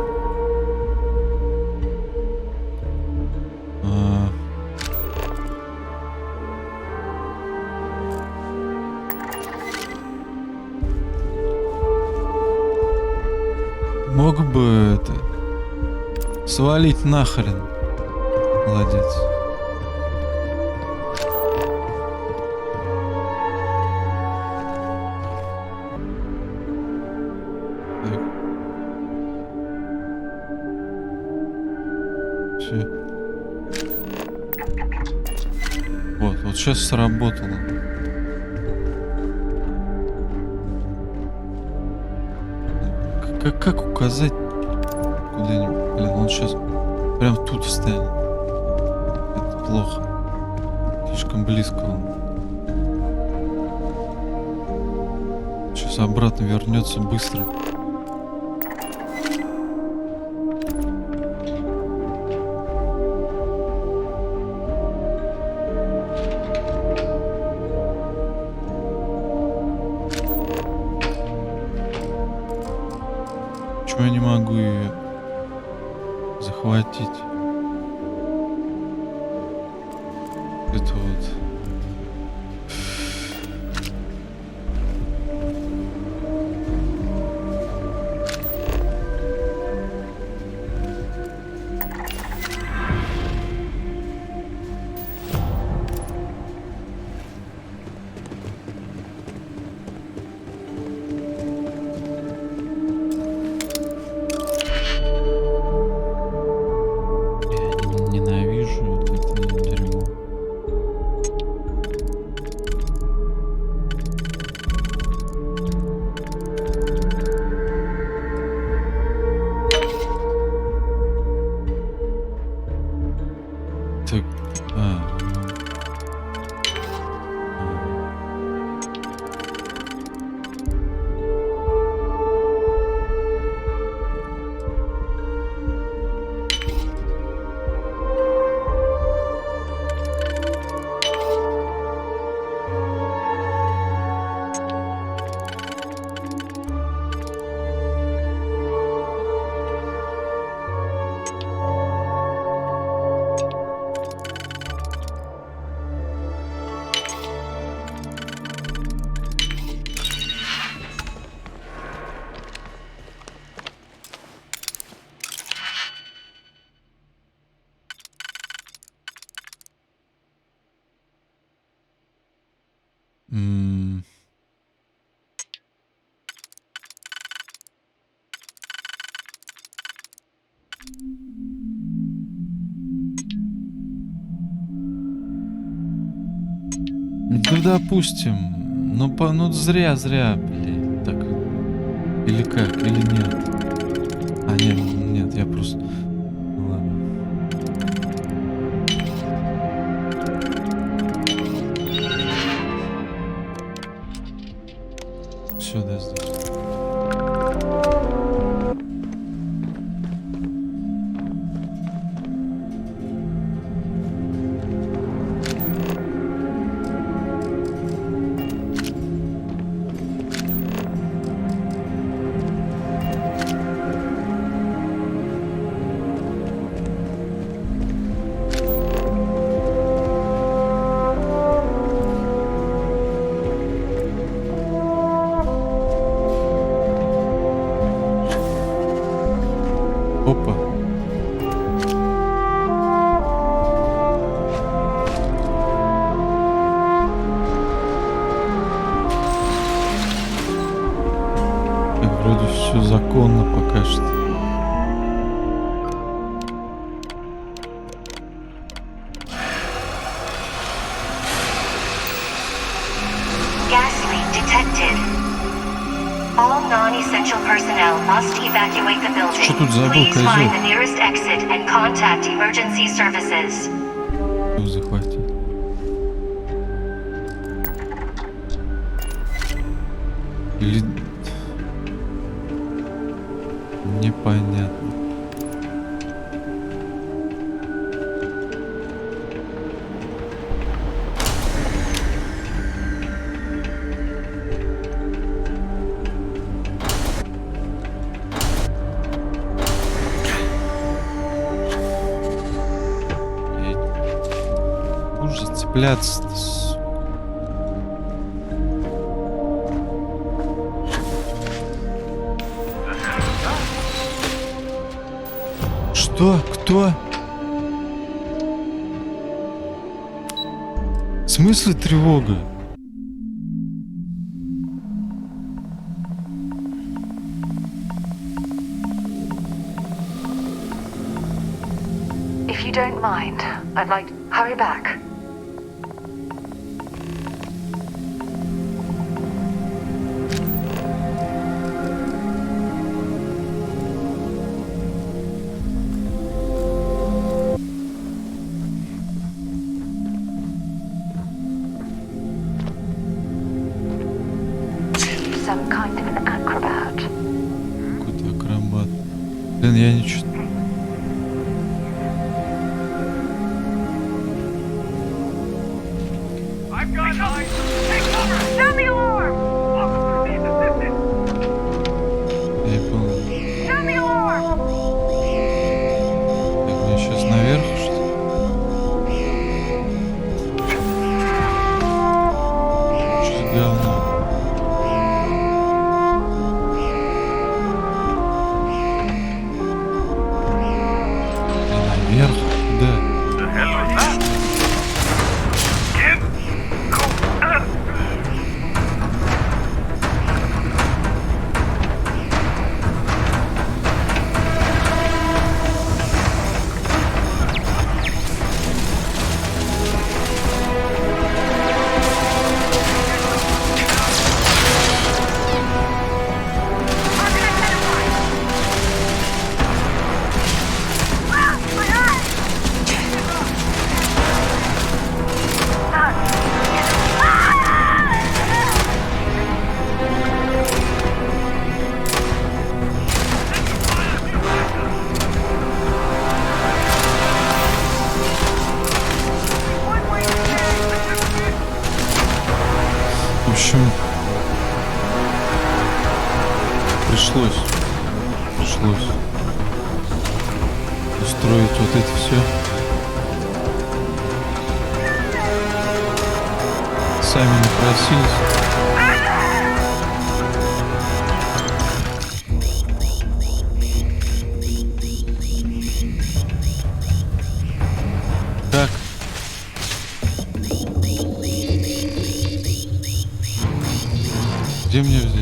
Мог бы это свалить нахрен. Молодец. Так. Все. Вот сейчас сработало. Как указать куда-нибудь? Блин, он сейчас прям тут встанет. Это плохо. Слишком близко он. Сейчас обратно вернется быстро. Почему я не могу ее захватить? Это вот. Ненавижу вот это дерьмо. Так, Да, допустим. Ну зря, блин. Так. Или как, или нет. А, нет, я просто... Ладно. Все, да, здесь. Опа. Так, вроде все законно пока что. Gas leak detected. All non-essential personnel must evacuate the building. Что тут забыл, Please козел? find the nearest exit and contact emergency services. Захватил. Или... Непонятно. Цепляться-то. Что? Кто? В смысле тревога? If you don't mind, I'd like to hurry back. Some kind of an acrobat. Какой-то акробат. Блин, я ничего... Я понял. Так, мне сейчас наверх, что ли? Что за говно? Наверх? Куда? В общем, пришлось устроить вот это все. Сами напросились. Так. Где мне взять?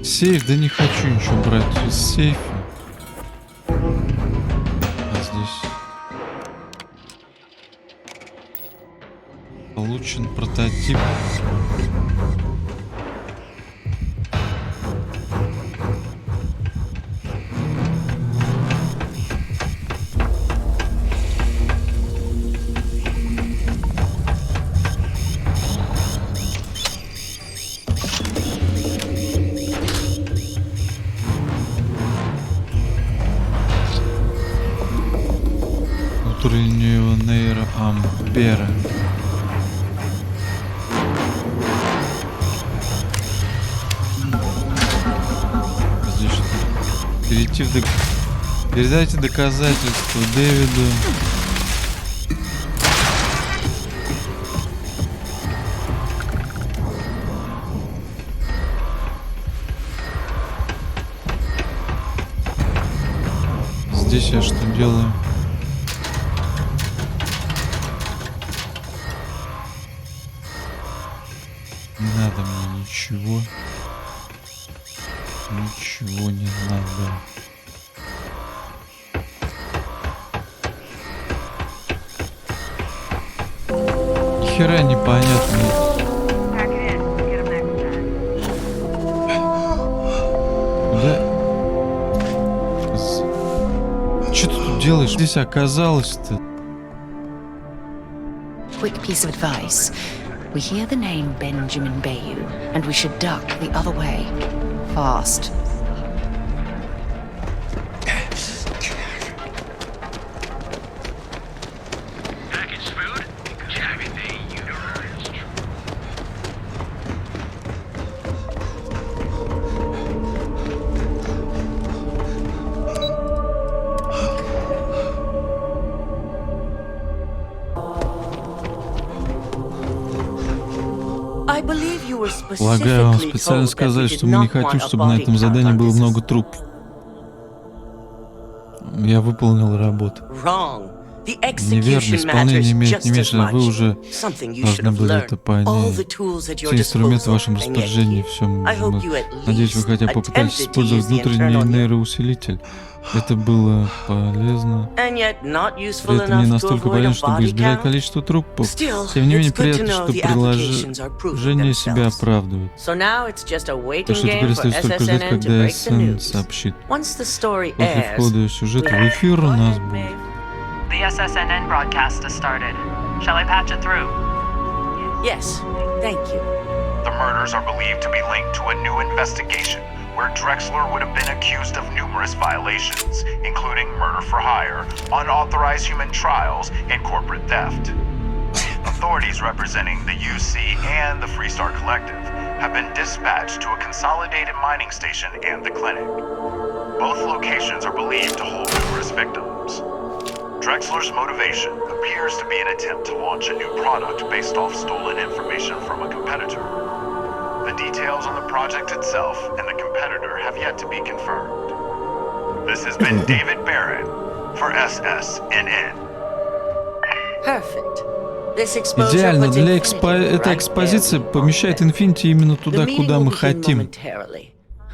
Сейф? Да не хочу ничего брать из сейфа. А здесь получен прототип. Внутреннего нейроампера. Здесь что? Перейти в Передайте доказательства Дэвиду. Здесь я что делаю? Не надо мне ничего. Ничего не надо. Ни хера непонятно. Куда? Что ты тут делаешь? Здесь оказалось-то? Quick piece of advice. We hear the name Benjamin Bayou, and we should duck the other way. Fast. Package food? Полагаю, вам специально сказали, что мы не хотим, чтобы на этом задании было много трупов. Я выполнил работу. Неверно, исполнение имеет не меньше, вы уже должны были это понять. Все инструменты в вашем распоряжении, все. Надеюсь, вы хотя бы попытались использовать внутренний нейроусилитель. Это было полезно. При этом не настолько полезно, чтобы избежать количества трупов. Тем не менее, приятно, что приложение себя оправдывает. Так что теперь остается только ждать, когда СН сообщит. После входа сюжета в эфир у нас будет. The SSNN broadcast has started. Shall I patch it through? Yes, thank you. The murders are believed to be linked to a new investigation where Drexler would have been accused of numerous violations, including murder for hire, unauthorized human trials, and corporate theft. Authorities representing the UC and the Freestar Collective have been dispatched to a consolidated mining station and the clinic. Both locations are believed to hold numerous victims. Drexler's motivation appears to be an attempt to launch a new product based off stolen information from a competitor. The details on the project itself and the competitor have yet to be confirmed. This has been David Barrett for SSNN. Perfect. Идеально. Для эта экспозиция помещает Infinity именно туда, куда мы хотим.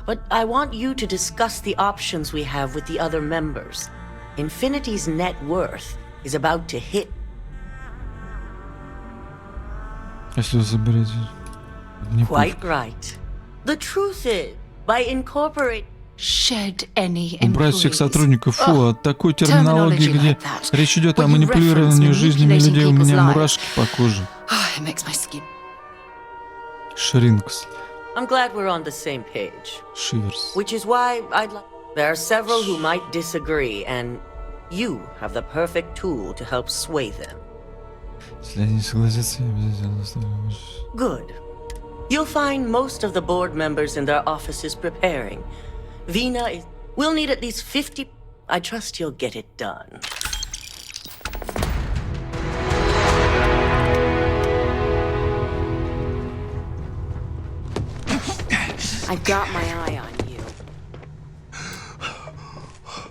But I want you to discuss the options we have with the other members. Infinity's net worth is about to hit. Если вы заберете... Quite right. The truth is, by incorporating... Убрать всех сотрудников. Фу, от такой терминологии, где речь идет о манипулировании жизнями людей, у меня мурашки по коже. Шринкс. I'm glad we're on the same page. Шиверс. Which is why I'd like... There are several who might disagree, and you have the perfect tool to help sway them. Если они согласятся, я обязательно... Good. You'll find most of the board members in their offices preparing. Vina is... We'll need at least 50... I trust you'll get it done. I've got my eye on you.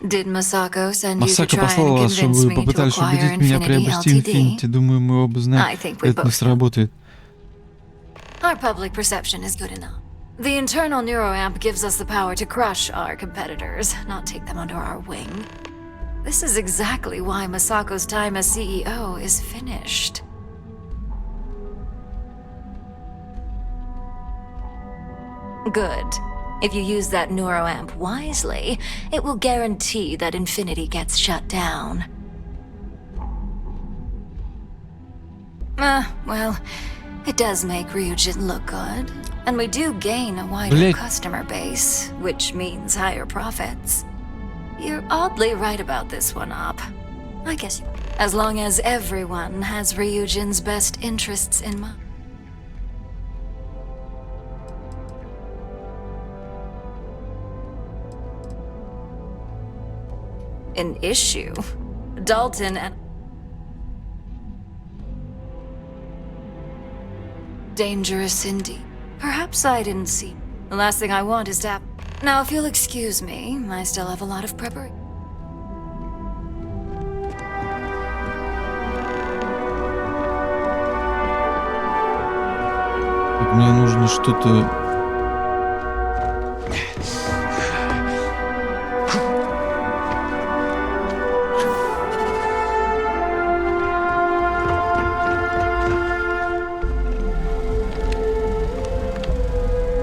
Did Masako send you to Масако try послала and вас, чтобы convince вы me to попытались acquire убедить меня Infinity приобрести Ltd? Infinity. Думаю, мы оба знаем, это не сработает. Our public perception is good enough. The internal neuroamp gives us the power to crush our competitors, not take them under our wing. This is exactly why Masako's time as CEO is finished. Good. If you use that neuroamp wisely, it will guarantee that Infinity gets shut down. Well, it does make Ryujin look good. And we do gain a wider customer base, which means higher profits. You're oddly right about this one, Op. I guess as long as everyone has Ryujin's best interests in mind. An issue? Dalton and... Dangerous indeed. Perhaps I didn't see. The last thing I want is to have... Now, if you'll excuse me, I still have a lot of preparation. Мне нужно что-то...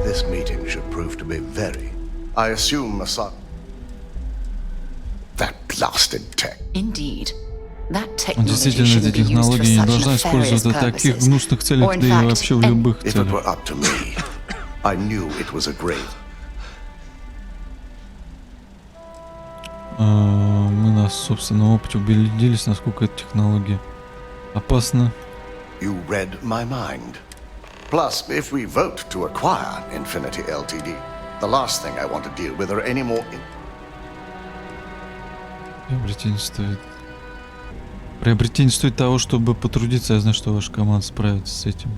This meeting should prove to be very... I assume Masako... That blasted tech. Indeed. Действительно, эта технология не должна использоваться в таких гнусных целях, да и вообще в любых целях. Мы на собственном опыте убедились, насколько эта технология опасна. You read my mind. Plus, if we vote to acquire Infinity Ltd, the last thing I want to deal with are any more... Приобретение стоит... Приобретение стоит того, чтобы потрудиться. Я знаю, что ваша команда справится с этим.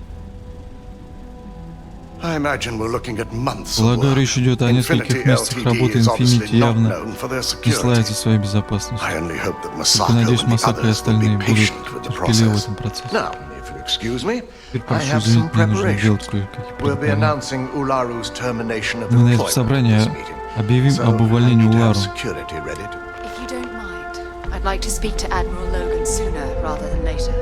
I imagine we're looking at months of Полагаю, work. речь идет о нескольких Infinity месяцах LTD работы. is Infinity obviously not явно known for their не security. славится своей безопасностью. I only hope that Только Masako надеюсь, and the Масако и others will остальные be будут patient with the терпеливы в process. этом процессе. Now, if you'll excuse me, Теперь I прошу have извинить, some мне нужно сделать preparations. кое-какие We'll be приготовления. announcing Ularu's termination of Мы на этом employment собрании at this meeting. объявим So об I увольнении need to have Улару. security ready. If you don't mind, I'd like to speak to Admiral Logan sooner rather than later.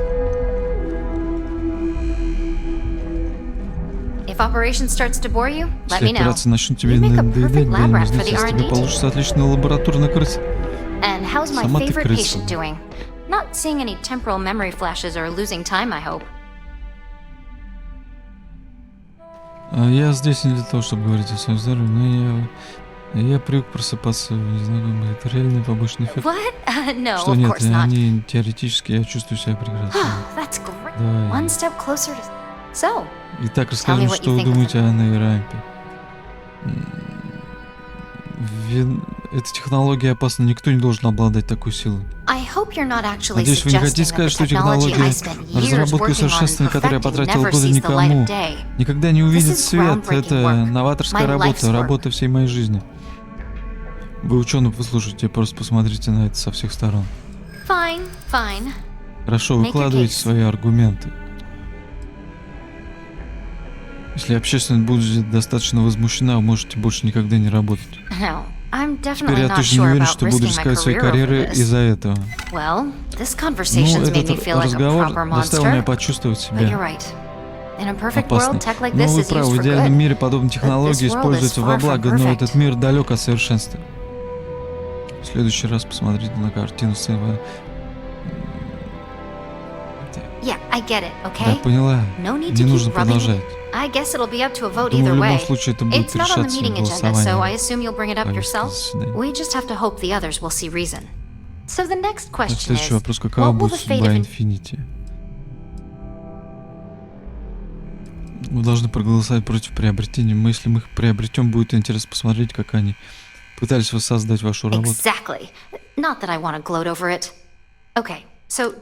If operation starts to bore you, let Если me know. операция начнет тебе You make a надоедать, perfect дай lab мне rat for знать, the если тебе R&D получится отличная лабораторная крыса. And how's my Сама ты favorite крыса. patient doing? Not seeing any temporal memory flashes or losing time, I hope. Я здесь не для того, чтобы говорить о своем здоровье, но я привык просыпаться в незнакомых. Это реальный побочный эффект. What? No, Что of нет, course not. они теоретически, я чувствую себя прекрасно. That's great. Давай. One step closer to... So, Итак, tell me расскажем, what что you вы think of думаете о нейроампе. Эта технология опасна, никто не должен обладать такой силой. I hope you're not actually Надеюсь, вы не хотите suggesting that сказать, the что technology технология, I spent years разработка и working on усовершенствование, которой я perfecting, потратил never годы sees the light никому, of day. никогда не This увидит is свет. groundbreaking Это work. новаторская My life's работа, work. работа всей моей жизни. Вы ученый, послушайте, просто посмотрите на это со всех сторон. Fine, fine. Хорошо, Make your выкладывайте case. свои аргументы. Если общественность будет достаточно возмущена, вы можете больше никогда не работать. No, I'm Теперь definitely я not точно не sure уверен, about что буду risking my рисковать своей career over карьерой this. из-за этого. Well, this Ну, conversation's made me этот feel like a разговор proper заставил меня monster. почувствовать But you're себя right. In a perfect опасной. world, tech like Но this вы is правы, used в for идеальном good. мире подобные технологии world is используются far во from благо, но perfect. этот мир далек от совершенства. В следующий раз посмотрите на картину сцены. Yeah, I get it, Да, okay? поняла. No need Не to нужно keep rubbing. продолжать. I guess it'll be up to a vote Думаю, either в любом way. случае это будет It's not on the решаться meeting agenda, so I голосованием. assume you'll bring it up Повестки yourself. заседания. We just have to hope the others will see reason. So the next Так, question следующий is, вопрос. Какова what will будет the fate судьба of Infinity? Мы должны проголосовать против приобретения. Если мы их приобретем, будет интересно посмотреть, как они пытались воссоздать вашу работу. Exactly. Not that I want to gloat over it. Okay, so,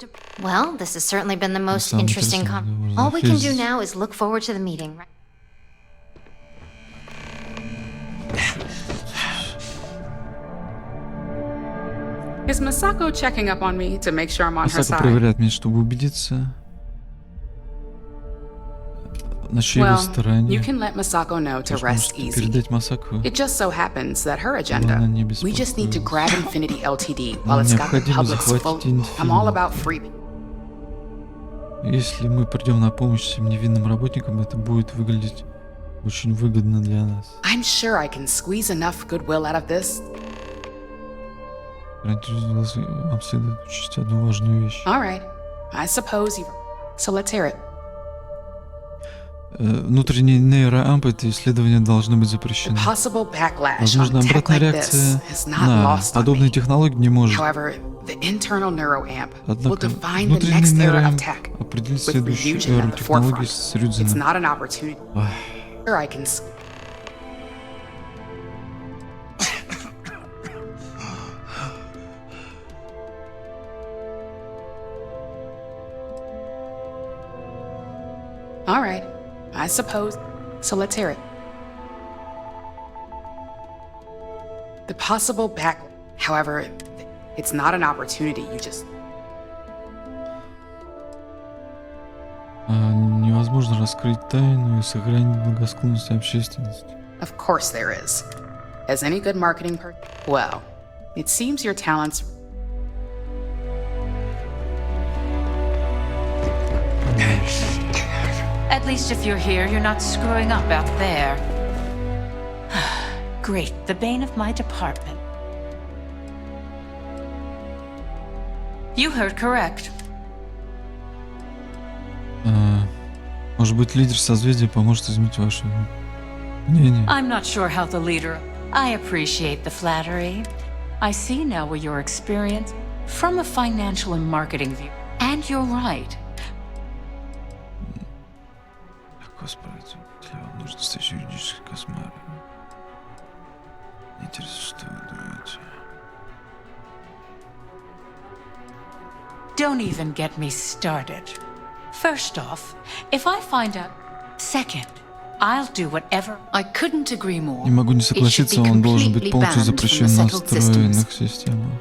well, this has certainly been the most Самый interesting интересный разговор за All we can do физикой. now is look forward to the meeting. Is Masako checking up on me to make sure I'm on her Масако side? проверяет меня, чтобы убедиться, на чьей вы Well, стороне. you can let Masako know to Вы rest можете easy. передать Масако. It just so happens that her Она agenda, не we just need to беспокоилась. grab Infinity LTD while it's got the Необходимо public's vote. захватить I'm all Infinity. about free. Если мы придем на помощь всем невинным работникам, это будет выглядеть очень выгодно для нас. I'm sure I can squeeze enough goodwill out of this. Вам следует учесть одну важную вещь. All right, I suppose you. So let's hear it. Внутренний нейроамп, это исследования должны быть The запрещены. possible backlash Возможно, on tech обратная like реакция this is not на lost on подобные me. технологии не может. However, the internal neuroamp will Однако define the внутренний next era of нейроамп tech. определит With следующую Ryujin эру at the технологий forefront. с It's Рюдзином. not an opportunity. Ах. Sure, I can. All right, I suppose. So let's hear it. The possible back. However, it's not an opportunity. You just. Невозможно раскрыть тайну и сохранить благосклонность общественности. Of course there is. As any good marketing person. Well, it seems your talents. At least if you're here, you're not screwing up out there. Great, the bane of my department. You heard correct. Может быть, лидер созвездия поможет изменить ваше мнение. I'm not sure how the leader. I appreciate the flattery. I see now where your experience from a financial and marketing view. And you're right. Легко справиться. Для вам нужно стать юридическим космаром. Интересно, что вы думаете? Don't even get me started. First off, if I find out. Second, I'll do whatever. I couldn't agree more. Не могу не согласиться, он должен быть полностью запрещен на встроенных системах.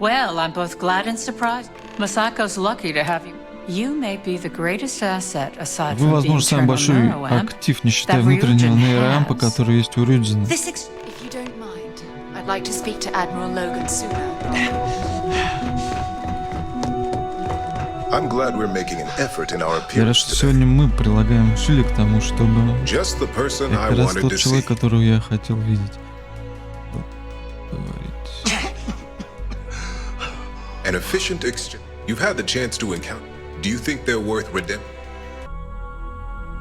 Well, I'm both glad and surprised. Masako's lucky to have you. You may be the greatest asset aside Вы, from the возможно, самый internal большой neuroamp актив, не считая that внутреннего Ryujin нейроампа, has. который есть у Рюдзина. If you don't mind, I'd like to speak to Admiral Logan sooner. I'm glad we're making an effort in our Я рад, appearance что сегодня мы прилагаем усилия к тому, чтобы Just the person I как раз wanted тот to человек, see. которого я хотел видеть. Говорить. An efficient exchange. You've had the chance to encounter. Do you think they're worth redemption?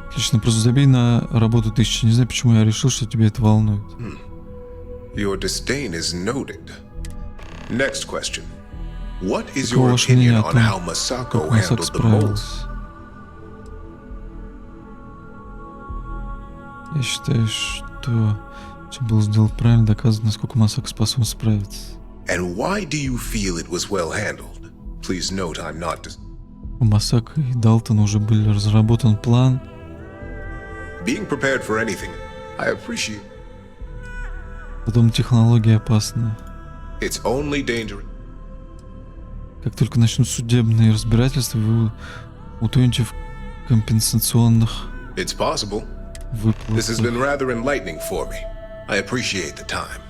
Отлично, просто забей на работу 1000. Не знаю, почему я решил, что тебе это волнует. Your disdain is noted. Next question. What is Каково your ваше мнение opinion о on том, how Masako как Масако handled the mold? справилась? Я считаю, что все было сделано правильно, доказано, насколько Масако способен справиться. And why do you feel it was well handled? Please note I'm not. У Масако и Далтона уже был разработан план. Being prepared for anything, I appreciate. Потом технология опасная. It's only dangerous. Как только начнут судебные разбирательства, вы утонете в компенсационных It's possible. выплатах. This has been rather enlightening for me. I appreciate the time.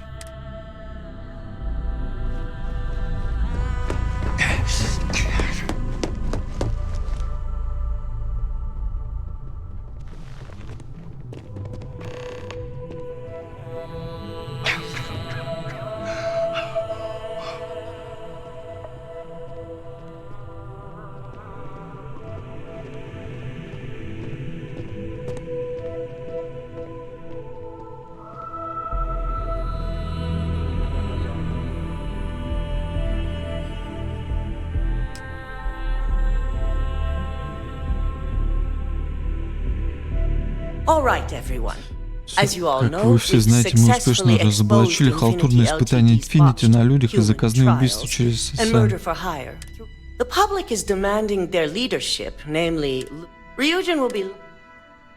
All right, everyone. As you all Как know, вы все we've знаете, мы успешно successfully разоблачили exposed халтурные Infinity испытания LTD's Инфинити на людях и human заказные убийства trials через and ССН. murder for hire. The public is demanding their leadership, namely, Ryujin will be.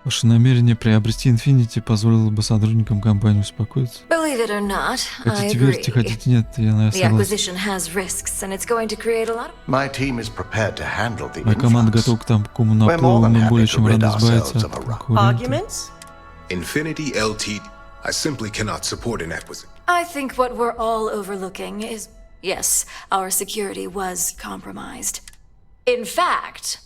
Ваше намерение приобрести Инфинити позволило бы сотрудникам компании успокоиться. Believe it or not, I Хотите agree. верьте, хотите нет, я The согласен. acquisition has risks, and it's going to create a lot of... My team is prepared to handle the Моя команда influx. готова к такому We're more наплыву, than мы happy более to чем rid рады избавиться ourselves от of a конкурента. Arguments? Infinity LTD. I simply cannot support an acquisition. I think what we're all overlooking is, yes, our security was compromised. In fact,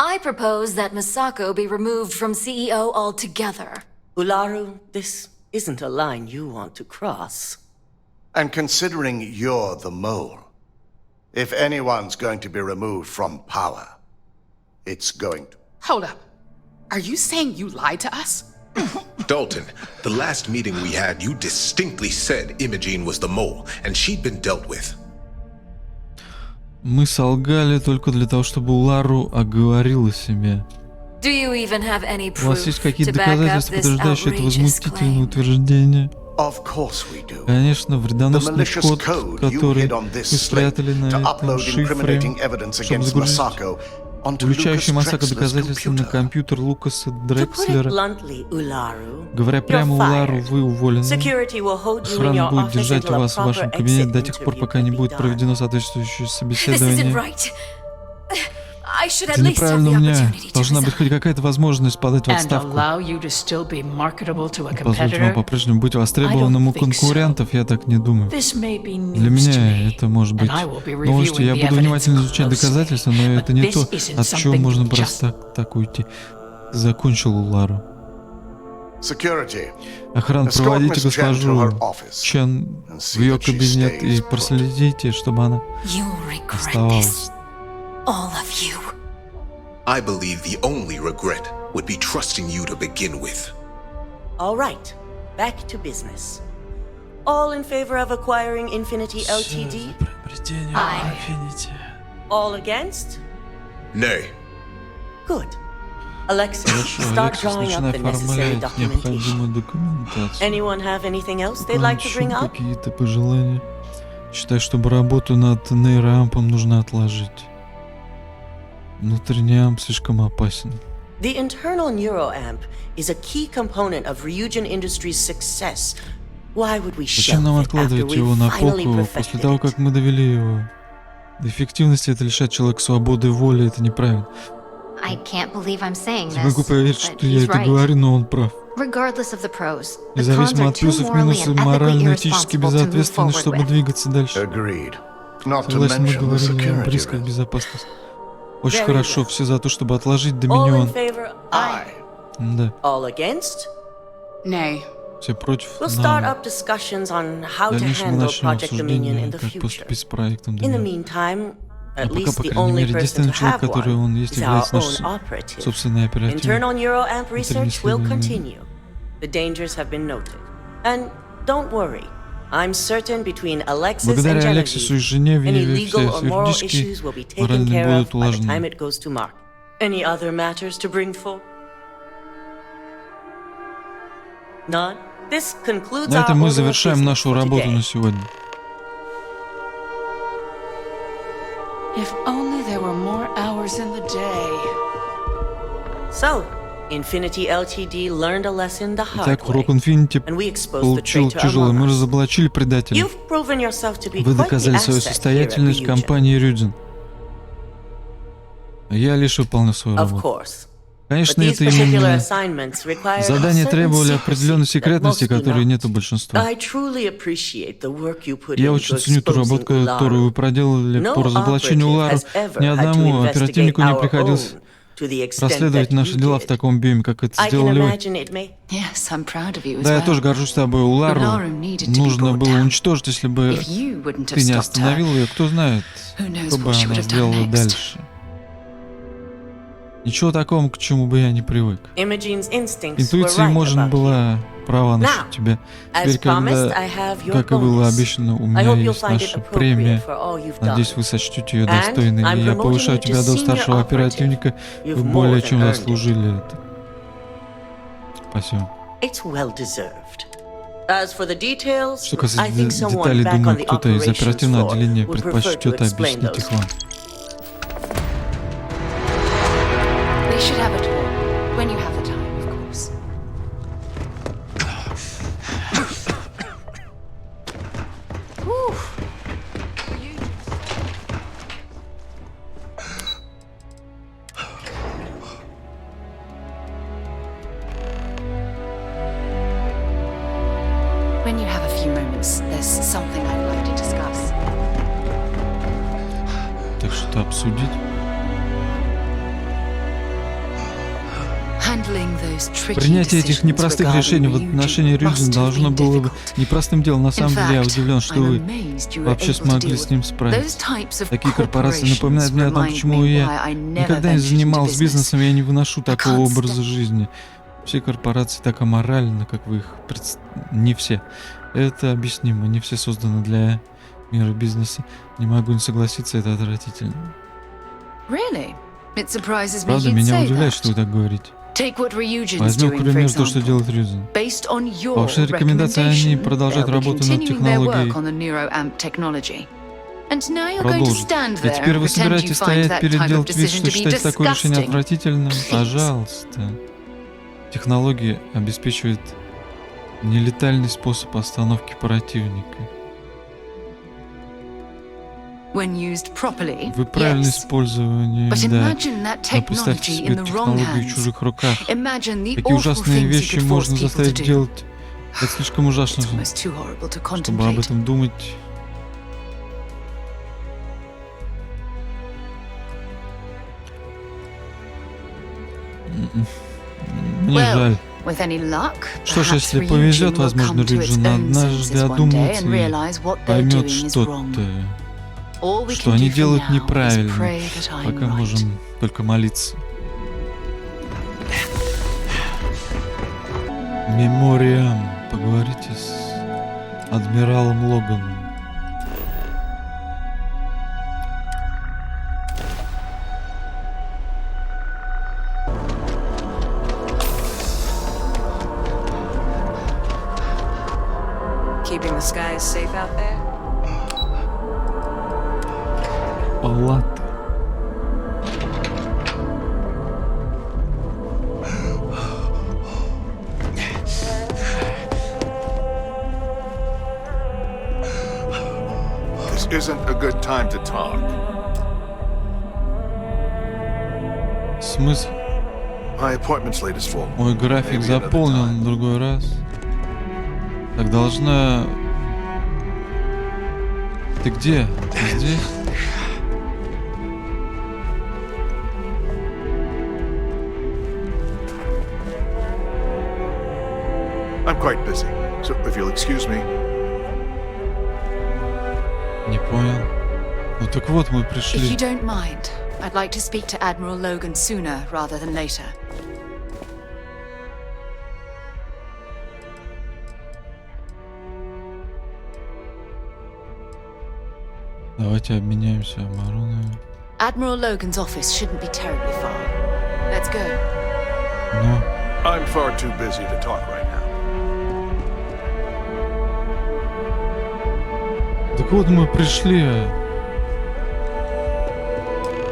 I propose that Masako be removed from CEO altogether. Ularu, this isn't a line you want to cross. And considering you're the mole, if anyone's going to be removed from power, it's going to... Hold up. Are you saying you lied to us? Dalton, the last meeting we had, you distinctly said Imogene was the mole, and she'd been dealt with. Мы солгали только для того, чтобы Улару оговорила себя. Do you even have any У вас proof есть какие-то to back up доказательства, this подтверждающие это outrageous возмутительное claim? утверждение? Of course we do. Конечно, The вредоносный malicious код, code you который hid on вы this slate спрятали на to этом upload шифре, incriminating evidence чтобы against загрузить Masako onto включающий Lucas Масако Drexler's доказательства на computer. компьютер Лукаса To put it Дрекслера. bluntly, Ularu, Говоря you're прямо Улару, fired. вы уволены. Security will hold you in Охрана your будет office держать until a вас в вашем proper кабинете exit до тех пор, interview пока can не be будет done. проведено соответствующее This isn't собеседование. right. I should at Это least have неправильно, the у меня opportunity to должна быть resign. хоть какая-то возможность подать в And отставку. allow you to still be marketable to a Позвольте вам competitor. по-прежнему быть востребованным у I don't think so. конкурентов, я так не думаю. This may be Для news to меня me, это может быть and I will be новостью. Я reviewing the буду внимательно evidence изучать closely. доказательства, но это не But то, this isn't от чего something можно you просто так уйти. Закончил Улару. Security. Охрана, Escort проводите Miss Chen to her госпожу office Чен and в see ее that she кабинет и stays put. проследите, чтобы она You'll regret оставалась. this. All of you. I believe the only regret would be trusting you to begin with. All right, back to business. All in favor of acquiring Infinity LTD? Aye. All against? Nay. Good. Alexis, Хорошо, start Алексис, drawing up начинай the necessary оформлять documentation. необходимую документацию. Anyone have anything else they'd like to Еще bring up? какие-то пожелания? Считаю, чтобы работу над нейроампом нужно отложить. Внутренний амп слишком опасен. The internal neuroamp is a key component of Ryujin Industries' success. Why would we Зачем shelve нам it after откладывать его we've на finally полку после perfected того, it? как мы довели его? До эффективности это лишает человека свободы и воли, это неправильно. I can't believe I'm saying Не могу this, поверить, but что я he's это right. говорю, но он прав. Regardless of the pros, the cons Независимо are от too плюсов и morally минусов, and ethically морально, этически irresponsible to move безответственно, forward чтобы with. двигаться дальше. Agreed. Not to Согласен, мы mention the говорили о security рисках risk. безопасности. Очень Very хорошо, well. все за то, чтобы отложить All in Доминион. favor? Aye. Да, All against? Nay. все против. We'll start Но up discussions on в how to дальнейшем мы handle начнем Project Dominion in обсуждение, the как future. поступить с проектом In the Доминион. meantime, А at пока, least по the крайней only мере, person единственный to человек, have который one, он есть, is our является наш own operative. собственный оперативник. Internal neuroamp research will исследование. continue. The dangers have been noted. And don't worry, I'm certain between Alexis and Благодаря Алексису и Genevieve, жене any все legal or moral юридические issues will be taken моральные care будут of by the time улажены. it goes to market. Any other matters to bring forward? None? This concludes На our этом мы order of завершаем business нашу for работу today. на сегодня. If only there were more hours in the day. So, Infinity Ltd learned a lesson the hard Итак, way, урок Infinity and we exposed the получил traitor тяжелый. among Мы us. разоблачили предателя. You've proven yourself to be Вы quite the доказали свою asset here at состоятельность в Ryujin. компании Ryujin. А я лишь выполнил свою Of работу. course. Конечно, But these это particular именно assignments require задания certain требовали secrecy определенной that секретности, most do которой not. нет у большинства. I truly appreciate the work you put Я into очень ценю ту работу, exposing которую вы проделали No по разоблачению operative Улару. has ever Ни had to одному investigate оперативнику не our приходилось own to the extent расследовать that наши you дела did. в таком объеме, как это I can сделали вы. imagine it may. Yes, I'm proud of you as Да, я well. тоже горжусь тобой. Улару Ularu needed to be нужно brought было down. уничтожить, если бы If you wouldn't have ты не stopped her, остановил ее. Кто знает, who knows что бы what she она would have done сделала next. дальше. Ничего такого, к чему бы я не привык. Imogene's instincts were Интуиция right Имоджин about you. была права насчет тебя. As Теперь, promised, I когда, have your как и было bonus. обещано, у I меня hope you'll есть find it наша appropriate премия. for all you've Надеюсь, done. вы сочтете ее And достойной. I'm И я promoting повышаю you to тебя до senior старшего operative. оперативника. Вы You've more более than чем earned it. заслужили это. Спасибо. It's well deserved. As for the details, Что I касается think someone деталей, back on думаю, the кто-то из operations оперативного floor отделения would prefer to предпочтет explain объяснить those. их вам. We should have a talk. When you have the time, of course. Whew. When you have a few moments, there's something I'd like to discuss. Так что обсудить. Handling those tricky Принятие этих decisions непростых regarding решений в отношении Ryujin must Ryujin have должно been было бы difficult. непростым делом. На самом деле, я fact, удивлен, что I'm вы amazed you were вообще able to смогли deal с ним with справиться. those types of Такие корпорации corporations напоминают мне о том, remind почему me я why I never никогда не ventured into занимался business. бизнесом, я не выношу такого can't образа жизни. Все корпорации так аморальны, как вы их Не все. Это объяснимо. Не все созданы для мира бизнеса. Не могу не согласиться, это отвратительно. Really? It surprises me Правда, you'd меня say удивляет, that. что вы так говорите. Take what Ryujin's Возьмем, к doing, for примеру, то, что example. делает Ryujin. Based on your По вашей рекомендации, они recommendation, продолжают they'll be работу над continuing their work технологией. on the neuroamp technology. And now you're going to Продолжить. stand И there теперь and вы pretend you собираетесь find стоять that перед type of делать вид, decision что to be считаете такое решение disgusting. отвратительным? Please. Пожалуйста. Технология обеспечивает нелетальный способ остановки противника. When used properly, Вы правильно yes. использование, But да. imagine that Но представьте technology себе in the wrong технологию в hands. чужих руках. Imagine the Такие awful ужасные things you вещи could force можно people to заставить do. делать. Это слишком ужасно, It's almost too horrible to чтобы об contemplate. этом думать. Мне жаль. With any luck, Что ж, perhaps если Ryujin повезет, will возможно, come to its Ryujin own однажды senses one day одумается and и realize what they're поймет doing is wrong. что-то, All we что can они do for делают now is неправильно. pray that I'm Пока right. можем только молиться. Мемориам. Поговорите с адмиралом Логаном. Keeping the skies safe out there? Палата. isn't a good time to talk. Смысл? My appointment's late as full. Мой график заполнен в другой раз. Так должна... Ты где? Ты здесь? I'm quite busy, so if you'll excuse me. Не понял. Ну так вот, мы If you пришли. don't mind, I'd like to speak to Admiral Logan sooner rather than later. Давайте обменяемся обороной. Admiral Logan's office shouldn't be terribly far. Let's go. Ну, I'm far too busy to talk right now. так вот мы пришли.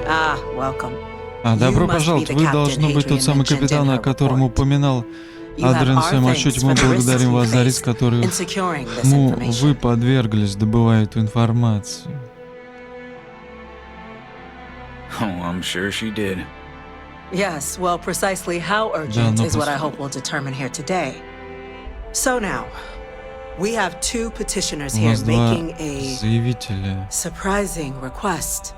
Ah, welcome. Добро пожаловать. Вы должны быть тот самый капитан, о котором упоминал Адриан в своем отчете. Мы благодарим вас за риск, который вы подверглись, добывая эту информацию. Oh, I'm sure she did. Yes, well, precisely how urgent is what I hope we'll determine here today. So now, we have two petitioners here making a surprising request.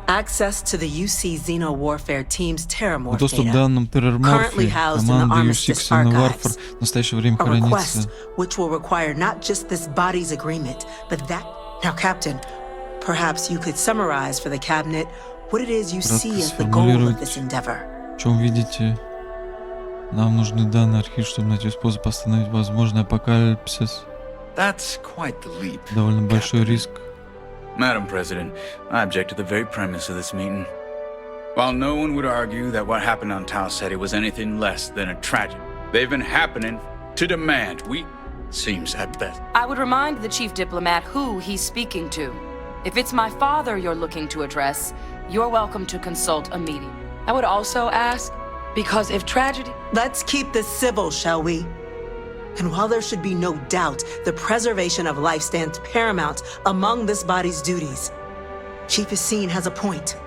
Access to the UC Xeno Warfare Team's Terramorph Доступ к данным терраморфии команды UC Xeno Warfare в настоящее время хранится. Which will require not just this body's agreement, but that... Now, Captain, perhaps you could summarize for the cabinet what it is you see as the goal of this endeavor. В чем видите? Нам нужны данные архив, чтобы найти способ остановить возможный апокалипсис. That's quite the leap. Довольно большой риск. Madam President, I object to the very premise of this meeting. While no one would argue that what happened on Tau Ceti was anything less than a tragedy, they've been happening to demand seems at best. I would remind the chief diplomat who he's speaking to. If it's my father you're looking to address, you're welcome to consult a meeting. I would also ask, because if tragedy... Let's keep this civil, shall we? And while there should be no doubt, the preservation of life stands paramount among this body's duties. Chief Essene has a point.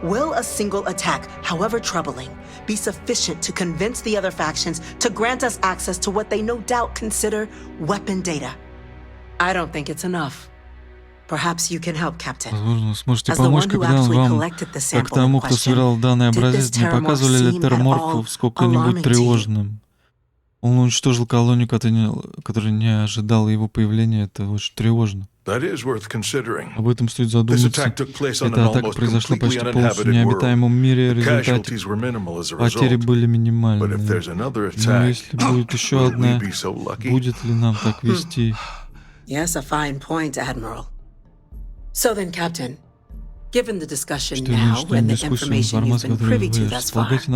Will a single attack, however troubling, be sufficient to convince the other factions to grant us access to what they no doubt consider weapon data? I don't think it's enough. Perhaps you can help, Captain. Возможно, сможете помочь, капитан, вам, как тому, кто собирал данный образец, не показывали ли терраморфу сколько-нибудь тревожным? Он уничтожил колонию, которая не ожидала его появления. Это очень тревожно. Об этом стоит задуматься. Эта атака произошла почти полностью в необитаемом мире, в результате потери были минимальные. Но если будет еще одна, будет ли нам так вести? Yes, a fine point, Admiral. So then, Captain, given the discussion now and the information you've been privy to thus far, if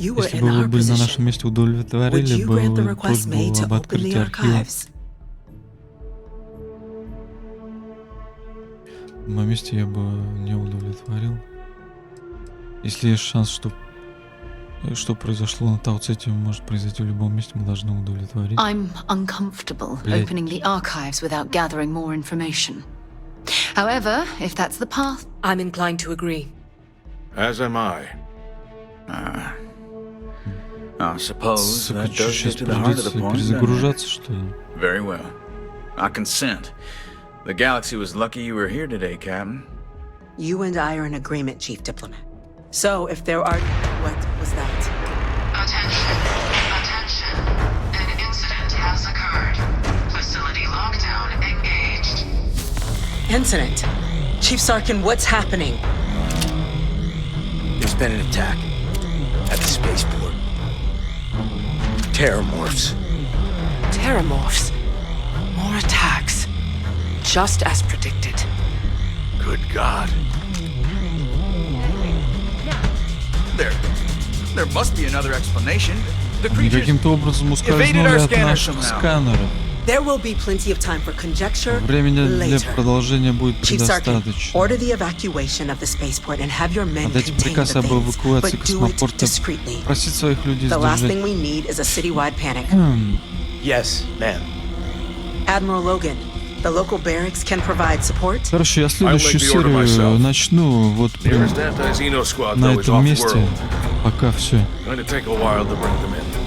you were in our position, would you grant the request made to open the archives? В моем месте я бы не удовлетворил. Если есть шанс, что произошло на Тау Цети, может произойти в любом месте, мы должны удовлетворить. I'm uncomfortable opening the archives without gathering more information. However, if that's the path... I'm inclined to agree. As am I. I suppose that does get to the heart of the point. Very well. I consent. The galaxy was lucky you were here today, Captain. You and I are in agreement, Chief Diplomat. So, if there are... What was that? Attention. Attention. An incident has occurred. Facility lockdown engaged. Incident? Chief Sarkin, what's happening? There's been an attack at the spaceport. Terramorphs. Terramorphs? More attacks. Just as predicted. Good God. There must be another explanation. The creatures каким-то образом ускользнули от наших сканеров. There will be plenty of time for conjecture Времени для later. продолжения будет Chief Sarkin, предостаточно. order the evacuation of the spaceport and have your men Отдайте contain приказ the об things, эвакуации but do it космопорта. discreetly. Просить своих людей The last сдержать. thing we need is a citywide panic. Yes, ma'am. Admiral Logan, The local barracks can provide support. Короче, я следующую серию начну вот прям на этом месте. Пока все. Going to take a while to bring them in.